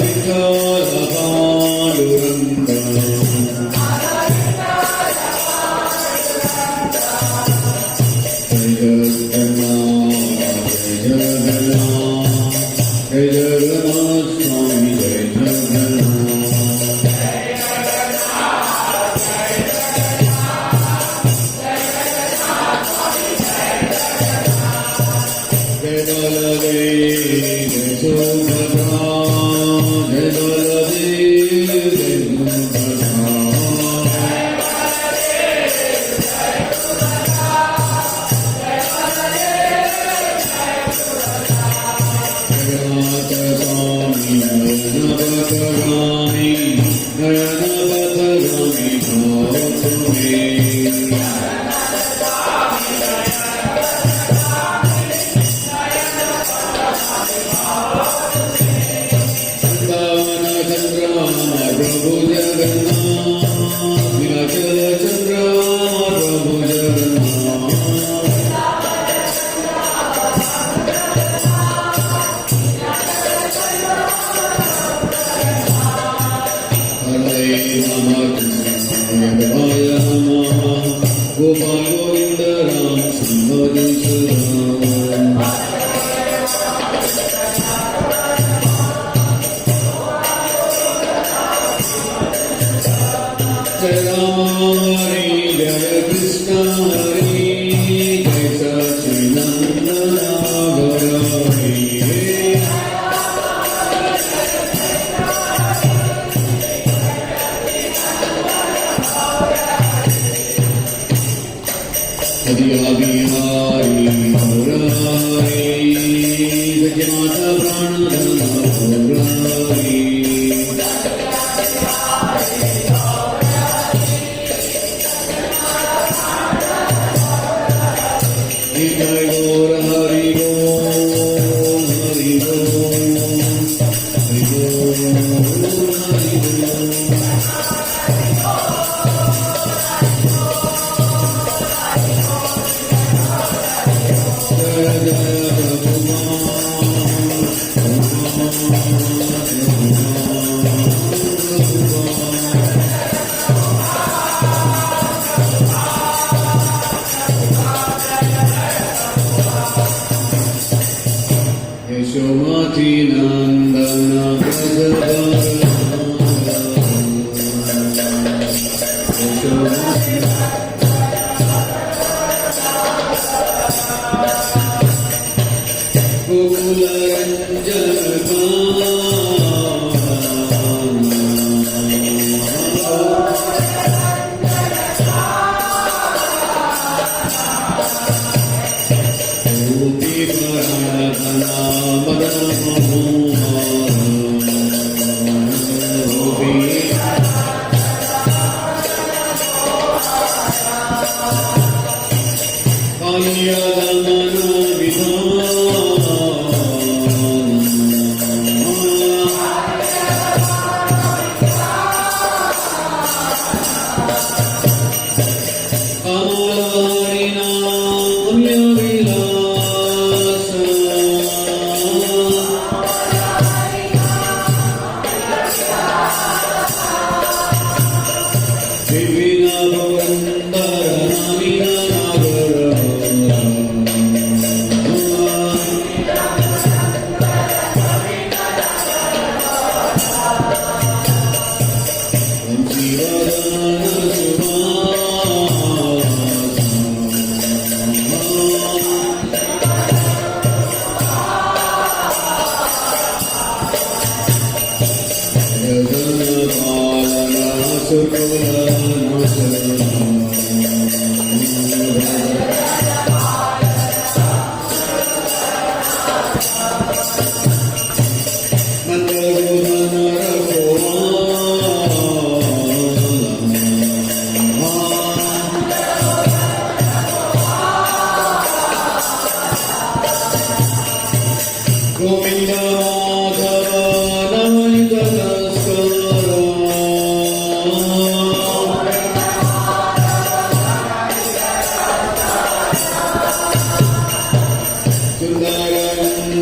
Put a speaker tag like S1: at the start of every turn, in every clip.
S1: Vitthala Sundara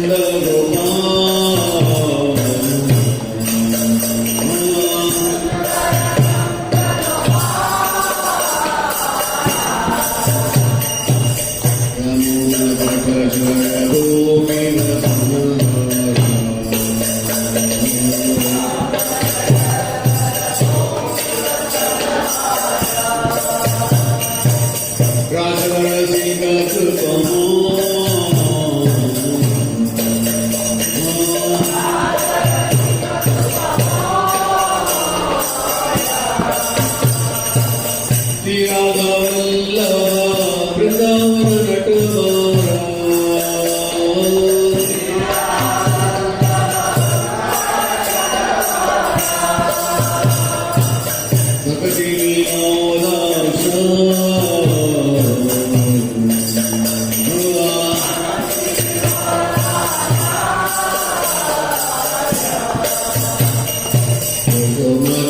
S1: Nanda Gopal will be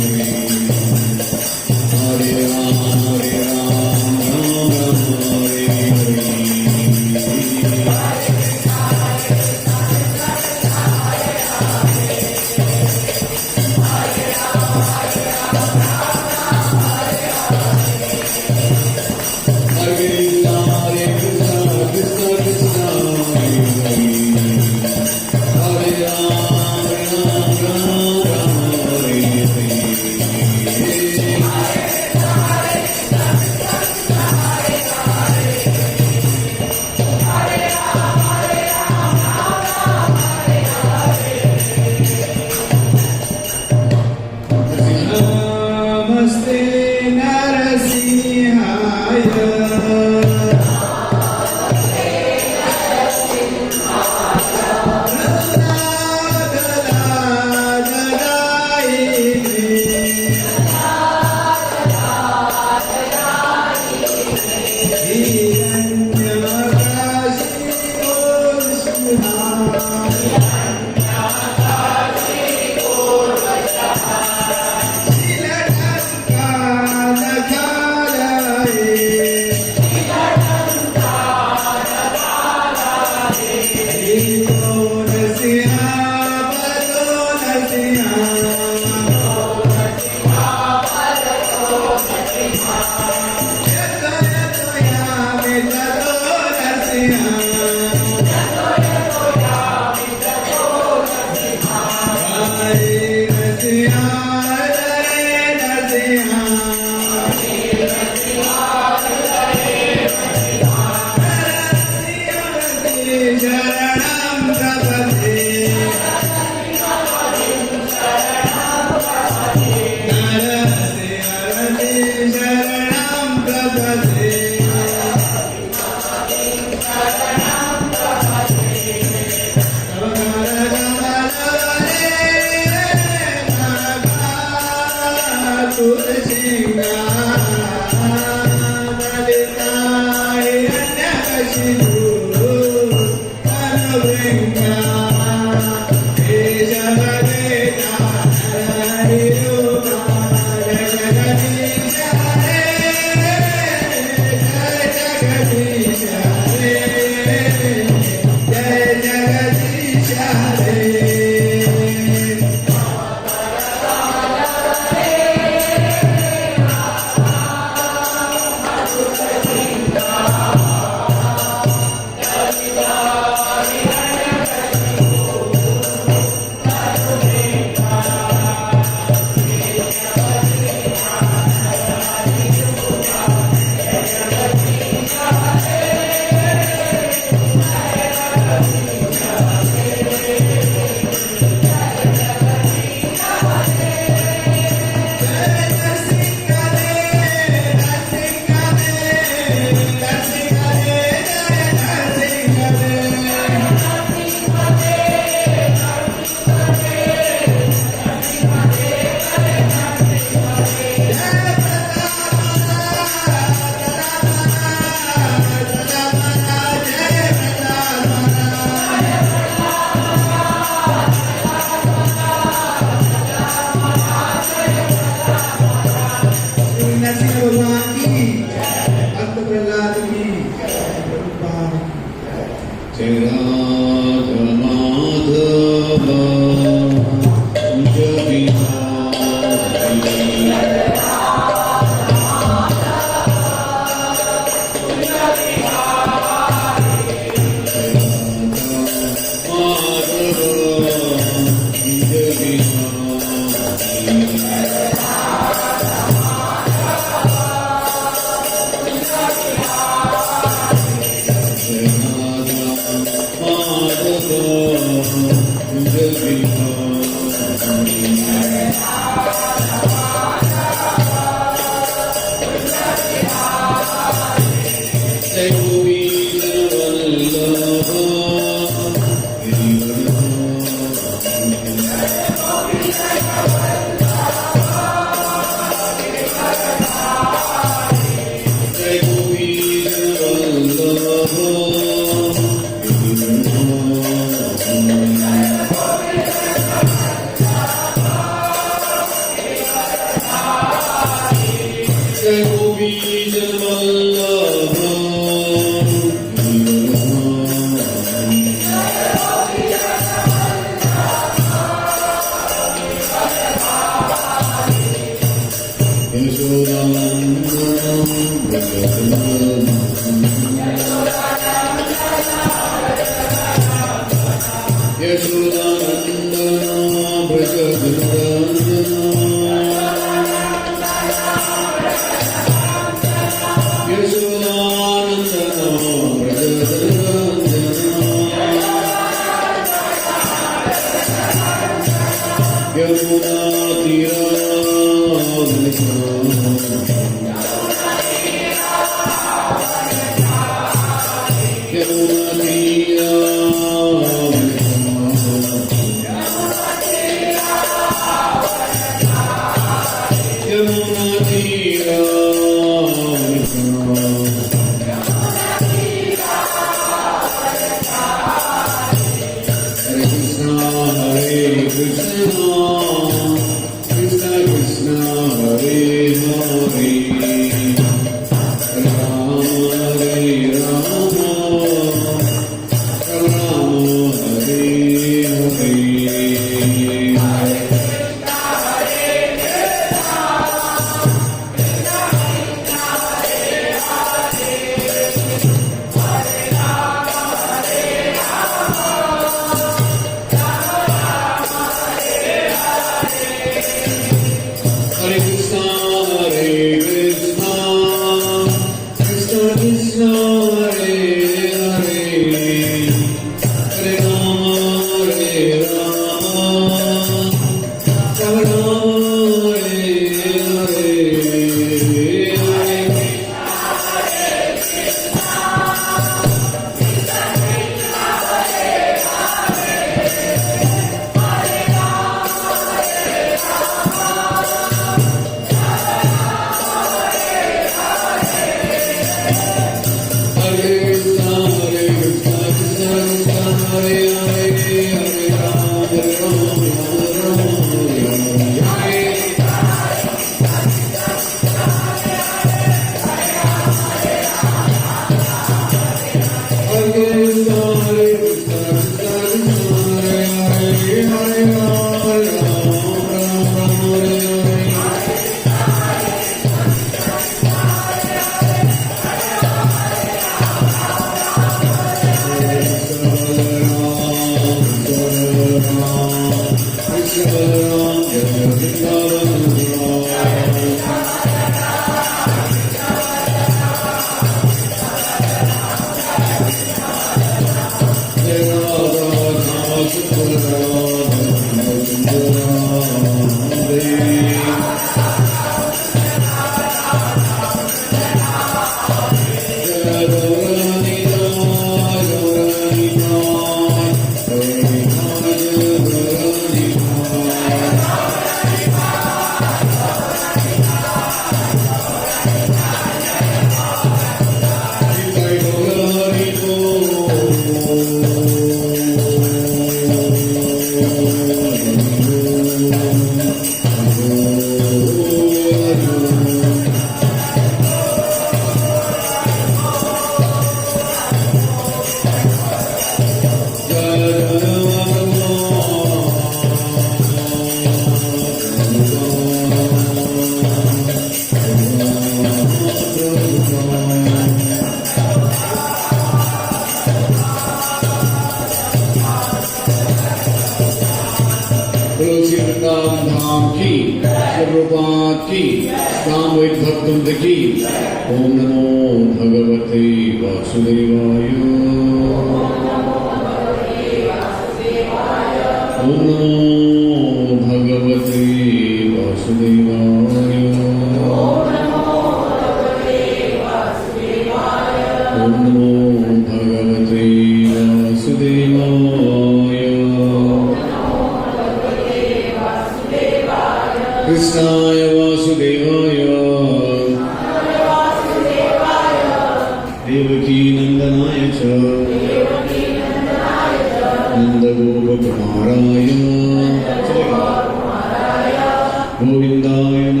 S1: गोविंदाय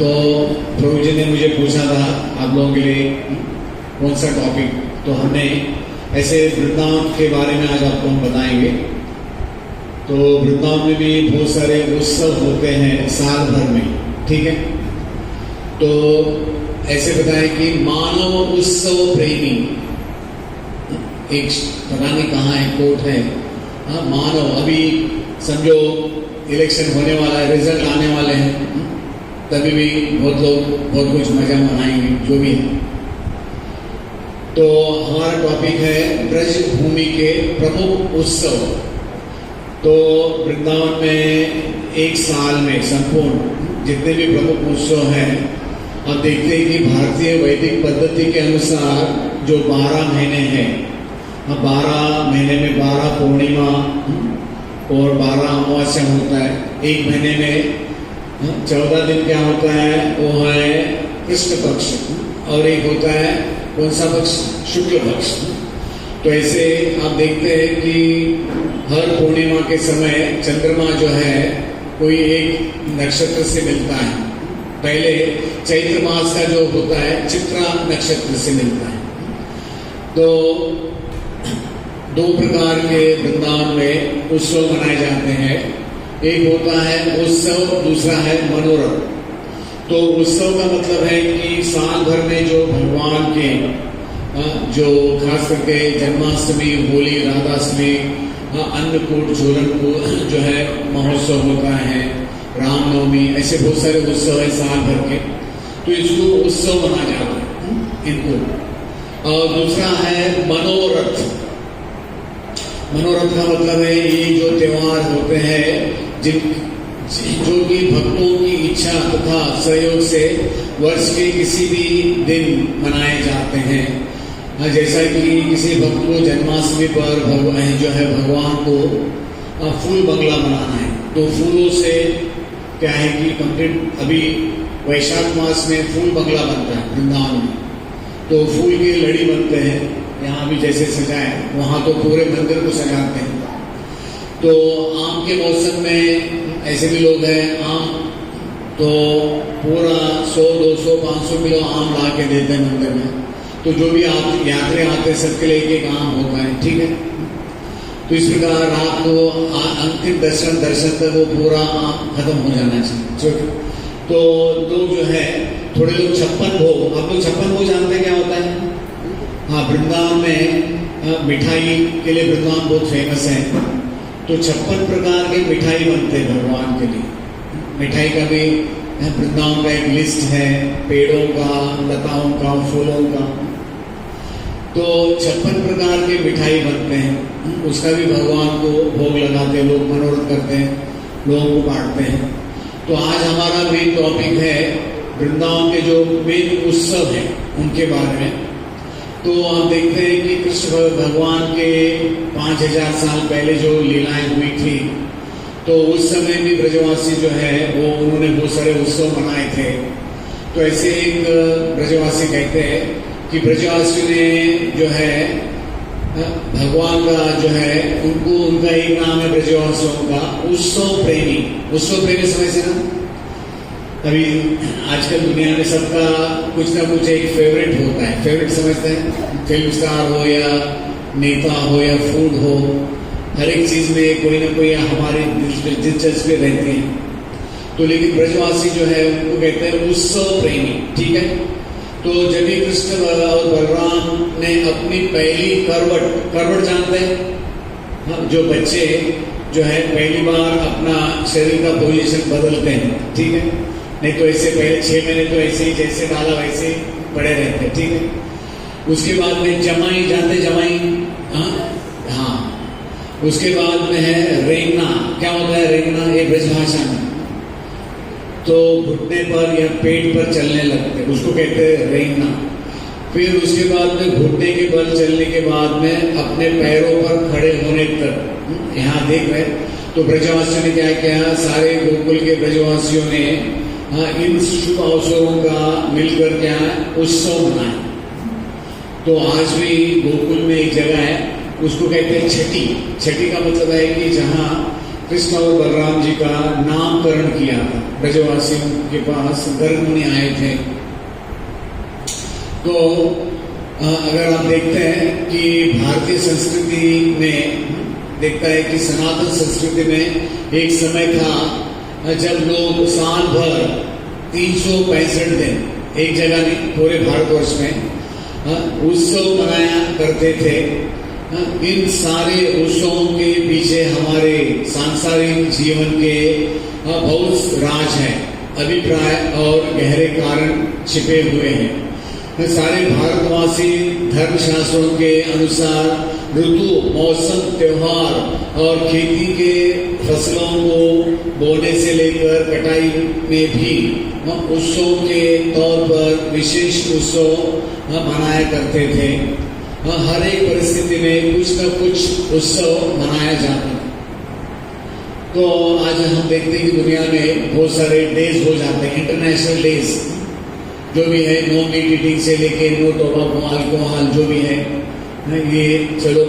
S1: तो प्रभु जी ने मुझे पूछा था आप लोगों के लिए कौन सा टॉपिक, तो हमने ऐसे वृंदावन के बारे में आज आपको हम बताएंगे। तो वृंदावन में भी बहुत सारे उत्सव होते हैं साल भर में, ठीक है। तो ऐसे बताएं कि मानव उत्सव प्रेमी, एक पता नहीं कहाँ है कोट है, मानव, अभी समझो इलेक्शन होने वाला है, रिजल्ट आने वाले हैं, तभी भी बहुत लोग बहुत कुछ मजा मनाएंगे जो भी है। तो हमारा टॉपिक है ब्रज भूमि के प्रमुख उत्सव। तो वृंदावन में एक साल में संपूर्ण जितने भी प्रमुख उत्सव हैं, अब देखते हैं कि भारतीय वैदिक पद्धति के अनुसार जो 12 महीने हैं, 12 महीने में 12 पूर्णिमा और 12 अमावस्या होता है। एक महीने में 14 दिन क्या होता है, वो है कृष्ण पक्ष, और एक होता है कौन सा पक्ष, शुक्ल पक्ष। तो ऐसे आप देखते हैं कि हर पूर्णिमा के समय चंद्रमा जो है कोई एक नक्षत्र से मिलता है। पहले चैत्र मास का जो होता है चित्रा नक्षत्र से मिलता है। तो 2 प्रकार के वृंदावन में उत्सव मनाए जाते हैं, एक होता है उत्सव, दूसरा है मनोरथ। तो उत्सव का मतलब है कि साल भर में जो भगवान के जो खास करके जन्माष्टमी, होली, राधाष्टमी, अन्नकूट, झूलनकूट जो है महोत्सव होता है, रामनवमी, ऐसे बहुत सारे उत्सव है साल भर के, तो इसको उत्सव माना जाता है इनको। और दूसरा है मनोरथ। मनोरथ का मतलब है ये जो त्योहार होते हैं जो कि भक्तों की इच्छा तथा सहयोग से वर्ष के किसी भी दिन मनाए जाते हैं। जैसा कि किसी भक्त को जन्माष्टमी पर भगवान को फूल बंगला बनाना है, तो फूलों से क्या है कि कंप्लीट, अभी वैशाख मास में फूल बंगला बनता है वृंदावन में, तो फूल की लड़ी बनते हैं। यहाँ भी जैसे सजाए वहाँ तो पूरे मंदिर को सजाते हैं। तो आम के मौसम में ऐसे भी लोग हैं, आम तो पूरा 100, 200, 500 किलो आम ला के देते हैं मंदिर में। तो जो भी यात्री आते हैं सबके लिए एक आम होता है, ठीक है। तो इस प्रकार रात को अंतिम दर्शन तक वो पूरा आम खत्म हो जाना चाहिए। तो लोग जो है थोड़े लोग 56 भोग, आप लोग 56 भोग जानते हैं क्या होता है? हाँ, वृंदावन में मिठाई के लिए वृंदावन बहुत फेमस है। तो 56 प्रकार के मिठाई बनते हैं भगवान के लिए। मिठाई का भी वृंदावन का एक लिस्ट है, पेड़ों का, लताओं का, फूलों का। तो 56 प्रकार के मिठाई बनते हैं, उसका भी भगवान को भोग लगाते हैं, लोग मनोरथ करते हैं, लोगों को बांटते हैं। तो आज हमारा मेन टॉपिक है वृंदावन के जो मेन उत्सव हैं उनके बारे में। तो आप देखते हैं कि कृष्ण भगवान के 5000 साल पहले जो लीलाएं हुई थी, तो उस समय भी ब्रजवासी जो है वो उन्होंने बहुत सारे उत्सव मनाए थे। तो ऐसे एक ब्रजवासी कहते हैं कि ब्रजवासी ने जो है भगवान का जो है उनका एक नाम है ब्रजवासियों का उत्सव प्रेमी। उत्सव प्रेमी समझते ना, अभी आजकल दुनिया में सबका कुछ ना कुछ एक फेवरेट होता है। फेवरेट समझते हैं, फिल्म स्टार हो या नेता हो या फूड हो, हर एक चीज में कोई ना कोई हमारी दिलचस्पी रहती है। तो लेकिन ब्रजवासी जो है उनको कहते हैं उत्सव प्रेमी, ठीक है। तो जब भी कृष्ण और बलराम ने अपनी पहली करवट जानते हैं, जो बच्चे जो है पहली बार अपना शरीर का पोजीशन बदलते हैं, ठीक है। नहीं तो ऐसे पहले 6 महीने तो ऐसे ही जैसे डाला वैसे ही पड़े रहते, ठीक है। उसके बाद में जमाई जानते, जमाई, हाँ। उसके बाद में है रेंगना। क्या होता है रेंगना? ये ब्रजभाषा में तो घुटने पर या पेट पर चलने लगते, उसको कहते हैं रेंगना। फिर उसके बाद में घुटने के बल चलने के बाद में अपने पैरों पर खड़े होने तक, यहाँ देख रहे। तो ब्रजवासियों ने क्या किया, सारे गोकुल के ब्रजवासियों ने इन शुभ अवसरों का मिलकर क्या उत्सव मनाया। तो आज भी गोकुल में एक जगह है, उसको कहते हैं छठी। छठी का मतलब है कि जहाँ कृष्ण और बलराम जी का नामकरण किया था। ब्रजवासियों के पास गर्ग मुनि आए थे। तो अगर आप देखते हैं कि भारतीय संस्कृति में देखता है कि सनातन संस्कृति में एक समय था जब लोग साल भर 365 दिन, एक जगह नहीं पूरे भारतवर्ष में उत्सव मनाया करते थे। इन सारे उत्सवों के पीछे हमारे सांसारिक जीवन के बहुत राज है, अभिप्राय और गहरे कारण छिपे हुए हैं। सारे भारतवासी धर्मशास्त्रों के अनुसार ऋतु, मौसम, त्योहार और खेती के फसलों को बोने से लेकर कटाई में भी उत्सव के तौर पर विशेष उत्सव मनाया करते थे। हर एक परिस्थिति में कुछ न कुछ उत्सव मनाया जाता है। तो आज हम देखते हैं कि दुनिया में बहुत सारे डेज हो जाते हैं, इंटरनेशनल डेज जो भी है, नो मीट ईटिंग से लेके नो टोबैको, अल्कोहल जो भी है, ये चलो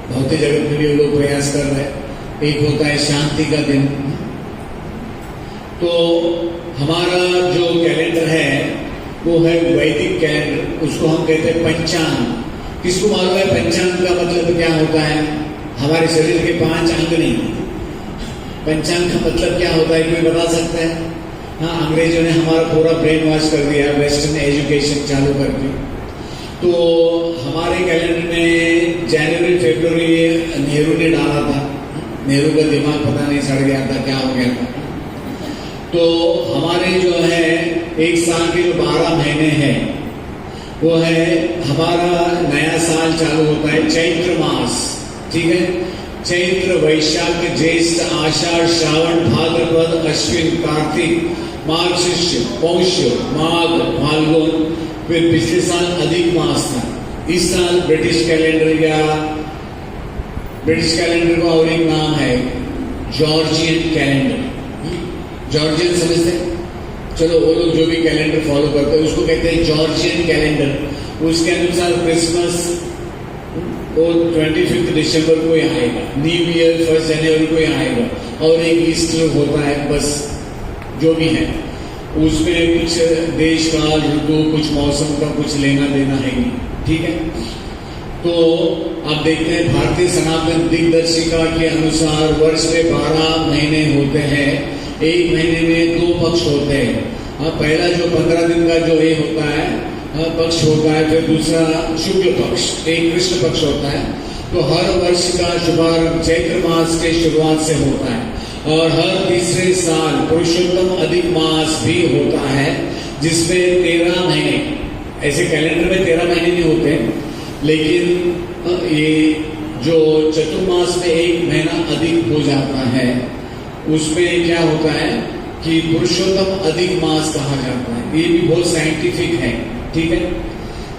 S1: भौतिक जगत में भी लोग प्रयास कर रहे हैं। एक होता है शांति का दिन। तो हमारा जो कैलेंडर है वो है वैदिक कैलेंडर, उसको हम कहते हैं पंचांग। किसको मालूम है पंचांग का मतलब क्या होता है? हमारे शरीर के 5 अंग नहीं, पंचांग का मतलब क्या होता है कोई बता सकता है? हाँ, अंग्रेजों ने हमारा पूरा ब्रेन वॉश कर दिया वेस्टर्न एजुकेशन चालू करके। तो हमारे कैलेंडर में जनवरी फरवरी नेहरू ने डाला था। नेहरू का दिमाग पता नहीं सड़ गया था, क्या हो गया था। तो हमारे जो है एक साल के जो 12 महीने हैं वो है, हमारा नया साल चालू होता है चैत्र मास, ठीक है। चैत्र, वैशाख, ज्येष्ठ, आषाढ़, श्रावण, भाद्रपद, अश्विन, कार्तिक, मार्गशीर्ष, पौष, माघ, फाल्गुन। फिर पिछले साल अधिक मास था। इस साल ब्रिटिश कैलेंडर का और एक नाम है जॉर्जियन कैलेंडर। जॉर्जियन समझते हैं? चलो वो लोग जो भी कैलेंडर फॉलो करते हैं उसको कहते हैं जॉर्जियन कैलेंडर। उसके अनुसार क्रिसमस वो 25 दिसंबर को ही आएगा, न्यू ईयर 1 जनवरी को ही आएगा, और एक ईस्टर होता है। बस जो भी है उसमें कुछ देश काल, ऋतु, कुछ मौसम का कुछ लेना देना है नहीं, ठीक है। तो आप देखते हैं भारतीय सनातन दिग्दर्शिका के अनुसार वर्ष में 12 महीने होते हैं। एक महीने में 2 पक्ष होते हैं। पहला जो 15 दिन का जो ये होता है पक्ष होता है, फिर दूसरा शुक्ल पक्ष, एक कृष्ण पक्ष होता है। तो हर वर्ष का शुभारंभ चैत्र मास के शुरुआत से होता है, और हर तीसरे साल पुरुषोत्तम अधिक मास भी होता है, जिसमें 13 महीने, ऐसे कैलेंडर में 13 महीने नहीं होते, लेकिन ये जो चतुर्मास में 1 महीना अधिक हो जाता है, उसमें क्या होता है कि पुरुषोत्तम अधिक मास कहा जाता है। ये भी बहुत साइंटिफिक है, ठीक है।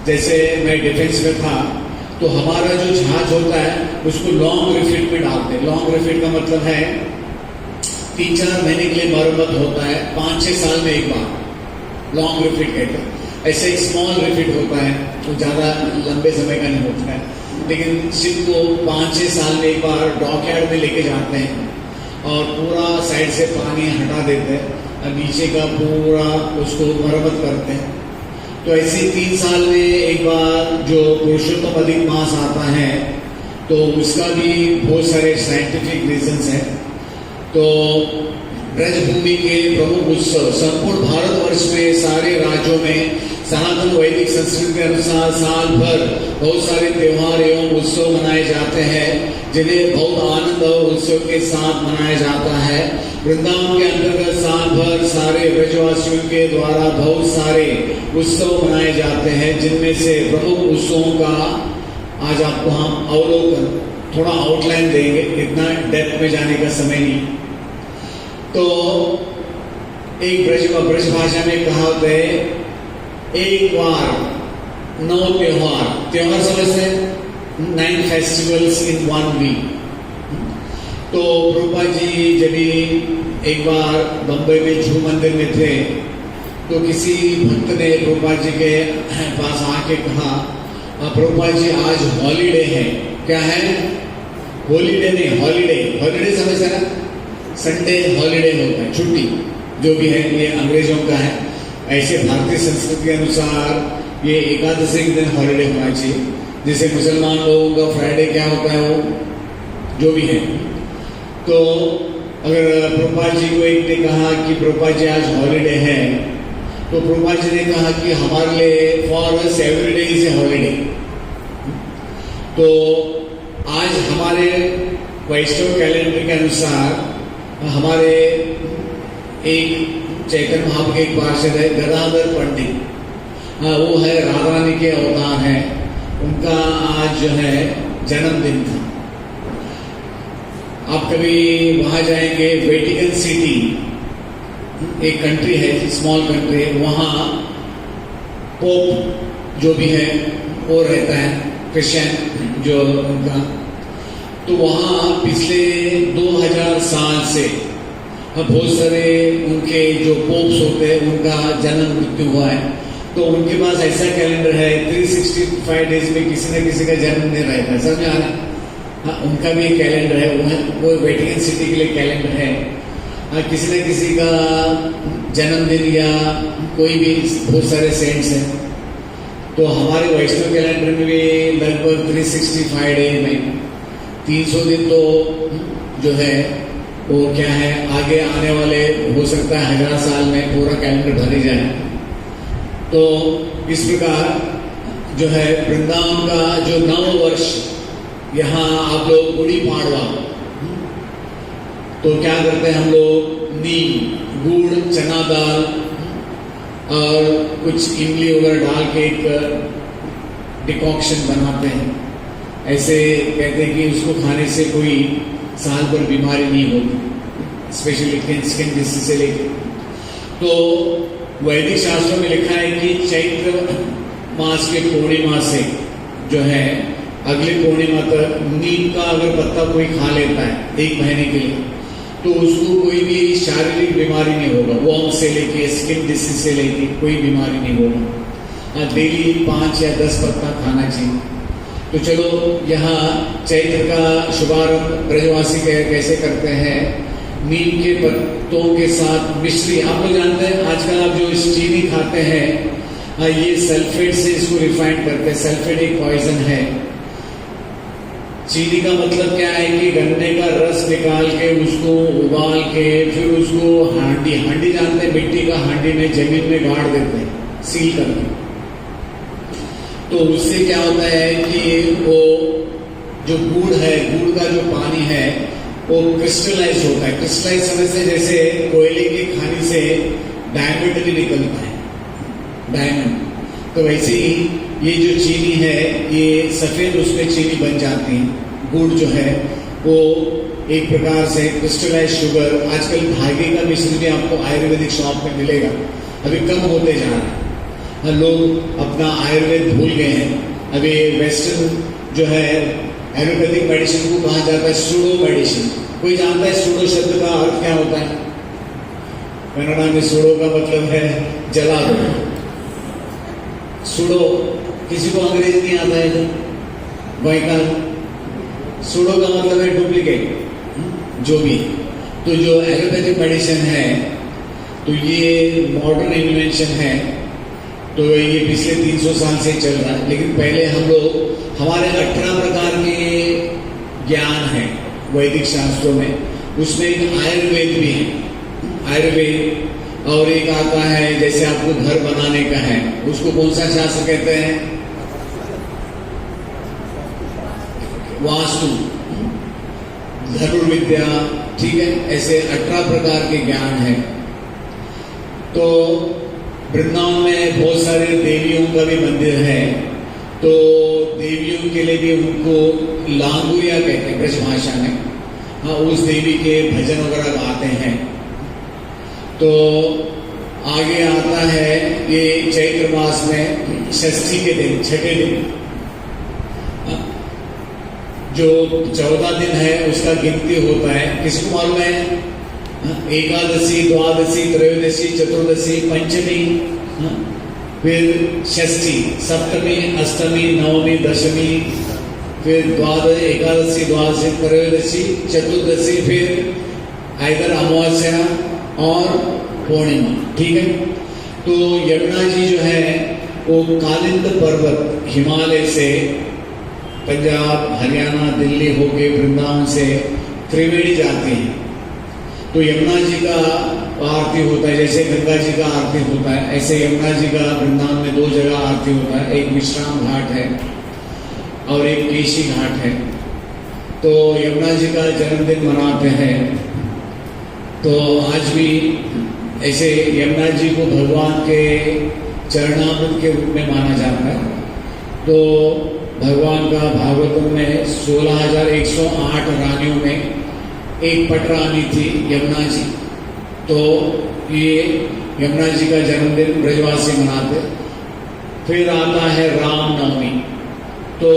S1: जैसे मैं डिफेंस में था तो हमारा जो जहाज होता है उसको लॉन्ग रिफिट में डालते हैं। लॉन्ग रिफिट का मतलब है 3-4 महीने के लिए मरम्मत होता है, 5-6 साल में एक बार लॉन्ग रिफिट कहते हैं। ऐसे एक स्मॉल रिफिट होता है तो ज्यादा लंबे समय का नहीं होता है, लेकिन शिप को 5-6 साल में एक बार डॉकयार्ड में लेके जाते हैं और पूरा साइड से पानी हटा देते हैं और नीचे का पूरा उसको मरम्मत करते हैं। तो ऐसे 3 साल में एक बार जो पुरुषोत्तम अधिक मास आता है तो उसका भी बहुत सारे साइंटिफिक रीजंस हैं। तो ब्रजभूमि के प्रमुख उत्सव संपूर्ण भारतवर्ष में सारे राज्यों में सनातन वैदिक संस्कृति के अनुसार साल भर बहुत सारे त्योहार एवं उत्सव मनाए जाते हैं, जिन्हें बहुत आनंद और उत्सव के साथ मनाया जाता है। वृंदावन के अंतर्गत साल भर सारे ब्रजवासियों के द्वारा बहुत सारे उत्सव मनाए जाते हैं, जिनमें से प्रमुख उत्सवों का आज आपको हम अवलोकन थोड़ा आउटलाइन देंगे, इतना डेप्थ में जाने का समय नहीं। तो एक ब्रज भाषा में कहावत है, एक बार 9 त्योहार समझते हैं, 9 फेस्टिवल्स इन 1 वीक। तो रूपा जी जब एक बार बंबई में जू मंदिर में थे तो किसी भक्त ने रूपा जी के पास आके कहा, रूपा जी आज हॉलीडे है, क्या है? हॉलीडे नहीं, हॉलीडे, हॉलीडे समझ ना, संडे हॉलीडे होता है, छुट्टी जो भी है ये अंग्रेजों का है। ऐसे भारतीय संस्कृति के अनुसार ये एकादशी के दिन हॉलीडे होना चाहिए। जैसे मुसलमान लोगों का फ्राइडे क्या होता है, वो जो भी है। तो अगर प्रभुपाद जी को एक ने कहा कि प्रभुपाद जी आज हॉलीडे है, तो प्रभुपाद जी ने कहा कि हमारे लिए for us every day is a holiday. तो आज हमारे वैष्णव कैलेंडर के अनुसार हमारे एक चैतन्य महाप्रभु के एक पार्षद है गदाधर पंडित, वो है राधा रानी के अवतार है, उनका आज जो है जन्मदिन था। आप कभी वहां जाएंगे, वेटिकन सिटी एक कंट्री है, स्मॉल कंट्री, वहां पोप जो भी है वो रहता है, क्रिश्चियन जो उनका। तो वहां पिछले 2000 साल से बहुत सारे उनके जो पोप्स होते हैं उनका जन्म मृत्यु हुआ है। तो उनके पास ऐसा कैलेंडर है 365 डेज में किसी न किसी का जन्मदिन रहता है, समझ आ रहा है। हाँ, उनका भी एक कैलेंडर है, वो वेटिकन सिटी के लिए कैलेंडर है। हाँ, किसी न किसी का जन्मदिन या कोई भी बहुत सारे सेंट्स हैं। तो हमारे वैष्णव कैलेंडर में भी लगभग 365 डे में 300 दिन तो जो है वो क्या है, आगे आने वाले हो सकता है 1000 साल में पूरा कैलेंडर भर जाए। तो इस प्रकार जो है वृंदावन का जो नव वर्ष, यहाँ आप लोग गुड़ी पाड़वा, तो क्या करते हैं हम लोग, नीम, गुड़, चना दाल और कुछ इमली वगैरह डाल के एक डिकॉक्शन बनाते हैं। ऐसे कहते हैं कि उसको खाने से कोई साल भर बीमारी नहीं होती, स्पेशली स्किन डिसीज से लेकर। तो वैदिक शास्त्रों में लिखा है कि चैत्र मास के पूर्णिमा से जो है अगले पूर्णिमा तक नीम का अगर पत्ता कोई खा लेता है 1 महीने के लिए, तो उसको कोई भी शारीरिक बीमारी नहीं होगा, वॉर्म से लेके स्किन डिसीज से लेके कोई बीमारी नहीं होगा। डेली 5 या 10 पत्ता खाना चाहिए। तो चलो यहाँ चैत्र का शुभारंभ ब्रजवासी कैसे करते हैं, नीम के पत्तों के साथ मिश्री। आप लोग जानते हैं आजकल आप जो चीनी खाते हैं ये सल्फेट से इसको रिफाइंड करते हैं। सल्फेट एक पॉइजन है। चीनी का मतलब क्या है कि गन्ने का रस निकाल के उसको उबाल के फिर उसको हांडी जानते हैं, मिट्टी का हांडी में जमीन में गाड़ देते हैं सील करके। तो उससे क्या होता है कि वो जो गुड़ है, गुड़ का जो पानी है वो क्रिस्टलाइज होता है। क्रिस्टलाइज समय से जैसे कोयले की खानी से डायमंड भी निकलता है, डायमंड। तो वैसे ही ये जो चीनी है ये सफेद उसमें चीनी बन जाती है। गुड़ जो है वो एक प्रकार से क्रिस्टलाइज शुगर। आजकल धागे का मिश्रण भी आपको आयुर्वेदिक शॉप में मिलेगा, अभी कम होते जा रहा है। लोग अपना आयुर्वेद भूल गए हैं। अभी वेस्टर्न जो है एलोपैथिक मेडिसिन को कहा जाता है सूडो मेडिसिन। कोई जानता है सूडो शब्द का अर्थ क्या होता है? कन्नड़ा में सूडो का मतलब है जला दो। सूडो किसी को अंग्रेजी नहीं आता है, वैकल सूडो का मतलब है डुप्लीकेट जो भी। तो जो एलोपैथिक मेडिसिन है तो ये मॉडर्न इन्वेंशन है। तो ये पिछले 300 साल से चल रहा है। लेकिन पहले हम लोग, हमारे 18 प्रकार के ज्ञान है वैदिक शास्त्रों में, उसमें एक आयुर्वेद भी है। आयुर्वेद और एक आता है जैसे आपको घर बनाने का है, उसको कौन सा शास्त्र कहते हैं? वास्तु, धनुर्विद्या, ठीक है। ऐसे 18 प्रकार के ज्ञान है। तो वृंदावन में बहुत सारे देवियों का भी मंदिर है। तो देवियों के लिए भी उनको लांगुरिया कहते हैं ब्रज भाषा में। हाँ, उस देवी के भजन वगैरह गाते हैं। तो आगे आता है ये चैत्र मास में षष्ठी के दिन, 6ठे दिन, जो 14 दिन है उसका गिनती होता है। किसको मालूम है? एकादशी, द्वादशी, त्रयोदशी, चतुर्दशी, पंचमी, फिर षष्ठी, सप्तमी, अष्टमी, नवमी, दशमी, फिर द्वादश, एकादशी, द्वादशी, त्रयोदशी, चतुर्दशी, फिर आइदर अमावस्या और पूर्णिमा। ठीक है। तो यमुना जी जो है वो कालिंद पर्वत हिमालय से पंजाब, हरियाणा, दिल्ली होके वृंदावन से त्रिवेणी जाती है। तो यमुना जी का आरती होता है, जैसे गंगा जी का आरती होता है, ऐसे यमुना जी का वृंदावन में 2 जगह आरती होता है। एक विश्राम घाट है और एक केशी घाट है। तो यमुना जी का जन्मदिन मनाते हैं। तो आज भी ऐसे यमुना जी को भगवान के चरणामृत के रूप में माना जाता है। तो भगवान का भागवतम में 16,108 रानियों में एक पटरानी थी यमुना जी। तो ये यमुना जी का जन्मदिन ब्रजवासी मनाते। फिर आता है रामनवमी। तो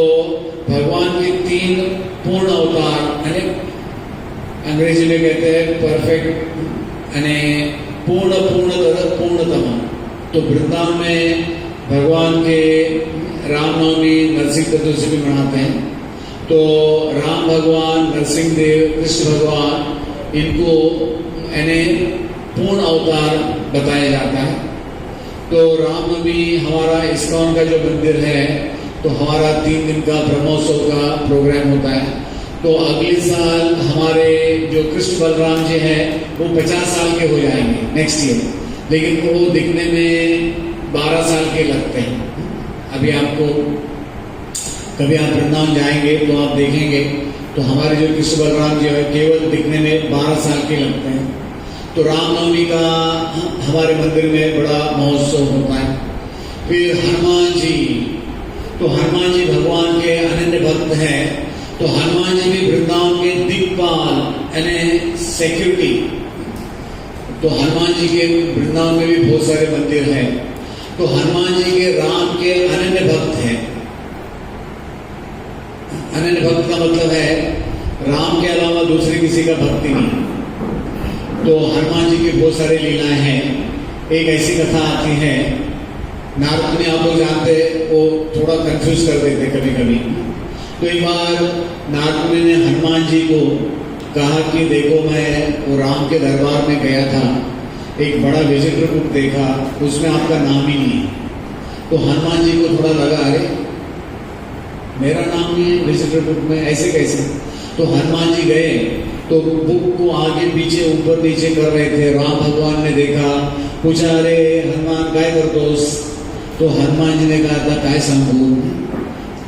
S1: भगवान के 3 पूर्ण अवतार, यानी अंग्रेजी में कहते हैं परफेक्ट, यानी पूर्णतम। तो वृंदावन में भगवान के रामनवमी, नरसिंह चतुर्दशी भी मनाते हैं। तो राम भगवान, नरसिंह देव, कृष्ण भगवान, इनको यानी पूर्ण अवतार बताया जाता है। तो रामनवमी हमारा इस्कॉन का जो मंदिर है, तो हमारा 3 दिन का ब्रह्मोत्सव का प्रोग्राम होता है। तो अगले साल हमारे जो कृष्ण बलराम जी हैं वो 50 साल के हो जाएंगे नेक्स्ट ईयर, लेकिन वो दिखने में 12 साल के लगते हैं। अभी आपको कभी आप वृंदावन जाएंगे तो आप देखेंगे तो हमारे जो कृष्ण बलराम जी है केवल दिखने में 12 साल के लगते हैं। तो रामनवमी का हमारे मंदिर में बड़ा महोत्सव होता है। फिर हनुमान जी, तो हनुमान जी भगवान के अनन्य भक्त हैं। तो हनुमान जी भी वृंदावन के दिक्पाल यानी सिक्योरिटी। तो हनुमान जी के वृंदावन में भी बहुत सारे मंदिर हैं। तो हनुमान जी के राम के अनन्य भक्त हैं। अनन्य भक्त का मतलब है राम के अलावा दूसरे किसी का भक्ति नहीं। तो हनुमान जी की बहुत सारी लीलाएं हैं। एक ऐसी कथा आती है, नारद मुनि आप लोग जानते, वो थोड़ा कंफ्यूज कर देते कभी कभी। तो एक बार नारद मुनि ने हनुमान जी को कहा कि देखो मैं वो राम के दरबार में गया था, एक बड़ा विजिटर बुक देखा, उसमें आपका नाम ही नहीं है। तो हनुमान जी को थोड़ा लगा, अरे मेरा नाम नहीं है विजिटर बुक में, ऐसे कैसे। तो हनुमान जी गए तो बुक को आगे पीछे ऊपर नीचे कर रहे थे। राम भगवान ने देखा, पूछा अरे हनुमान काय कर दोस्त। तो हनुमान जी ने कहा था काय संभू।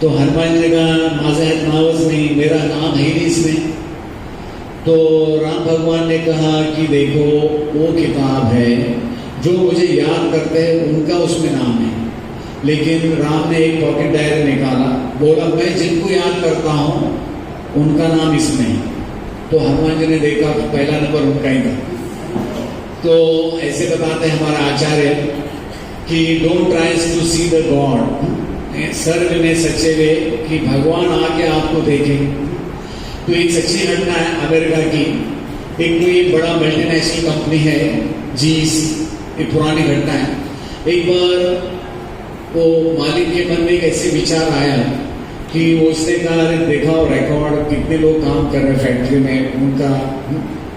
S1: तो हनुमान जी ने कहा माझा नावच नहीं, मेरा नाम है नहीं इसमें। तो राम भगवान ने कहा कि देखो वो किताब है, जो मुझे याद करते हैं उनका उसमें नाम है। लेकिन राम ने एक पॉकेट डायरी निकाला, बोला मैं जिनको याद करता हूँ उनका नाम इसमें है। तो हनुमान जी ने देखा पहला नंबर उनका ही था। तो ऐसे बताते हैं हमारा आचार्य कि don't try to see the God, सर्व में सच्चे वे, कि भगवान आके आपको देखे। तो एक सच्ची घटना है अमेरिका की। एक कोई बड़ा मल्टीनेशनल कंपनी है जीस, एक पुरानी घटना है। एक बार वो मालिक के मन में एक ऐसे विचार आया कि वो उसने कहा अरे देखा रिकॉर्ड कितने लोग काम कर रहे फैक्ट्री में, उनका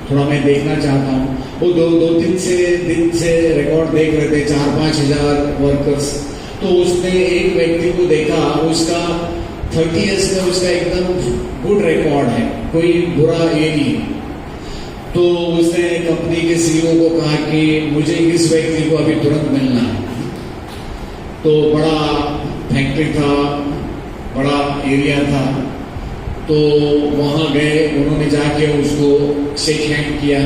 S1: थोड़ा मैं देखना चाहता हूँ। वो दो दिन से रिकॉर्ड देख रहे थे, 4-5 हजार वर्कर्स। तो उसने एक व्यक्ति को देखा, उसका 30 ईयर्स में उसका एकदम गुड रिकॉर्ड है, कोई बुरा ये नहीं। तो उसने कंपनी के सीईओ को कहा कि मुझे इस व्यक्ति को अभी तुरंत मिलना है। तो बड़ा फैक्ट्री था, बड़ा एरिया था। तो वहाँ गए, उन्होंने जाके उसको शेक हैंड किया,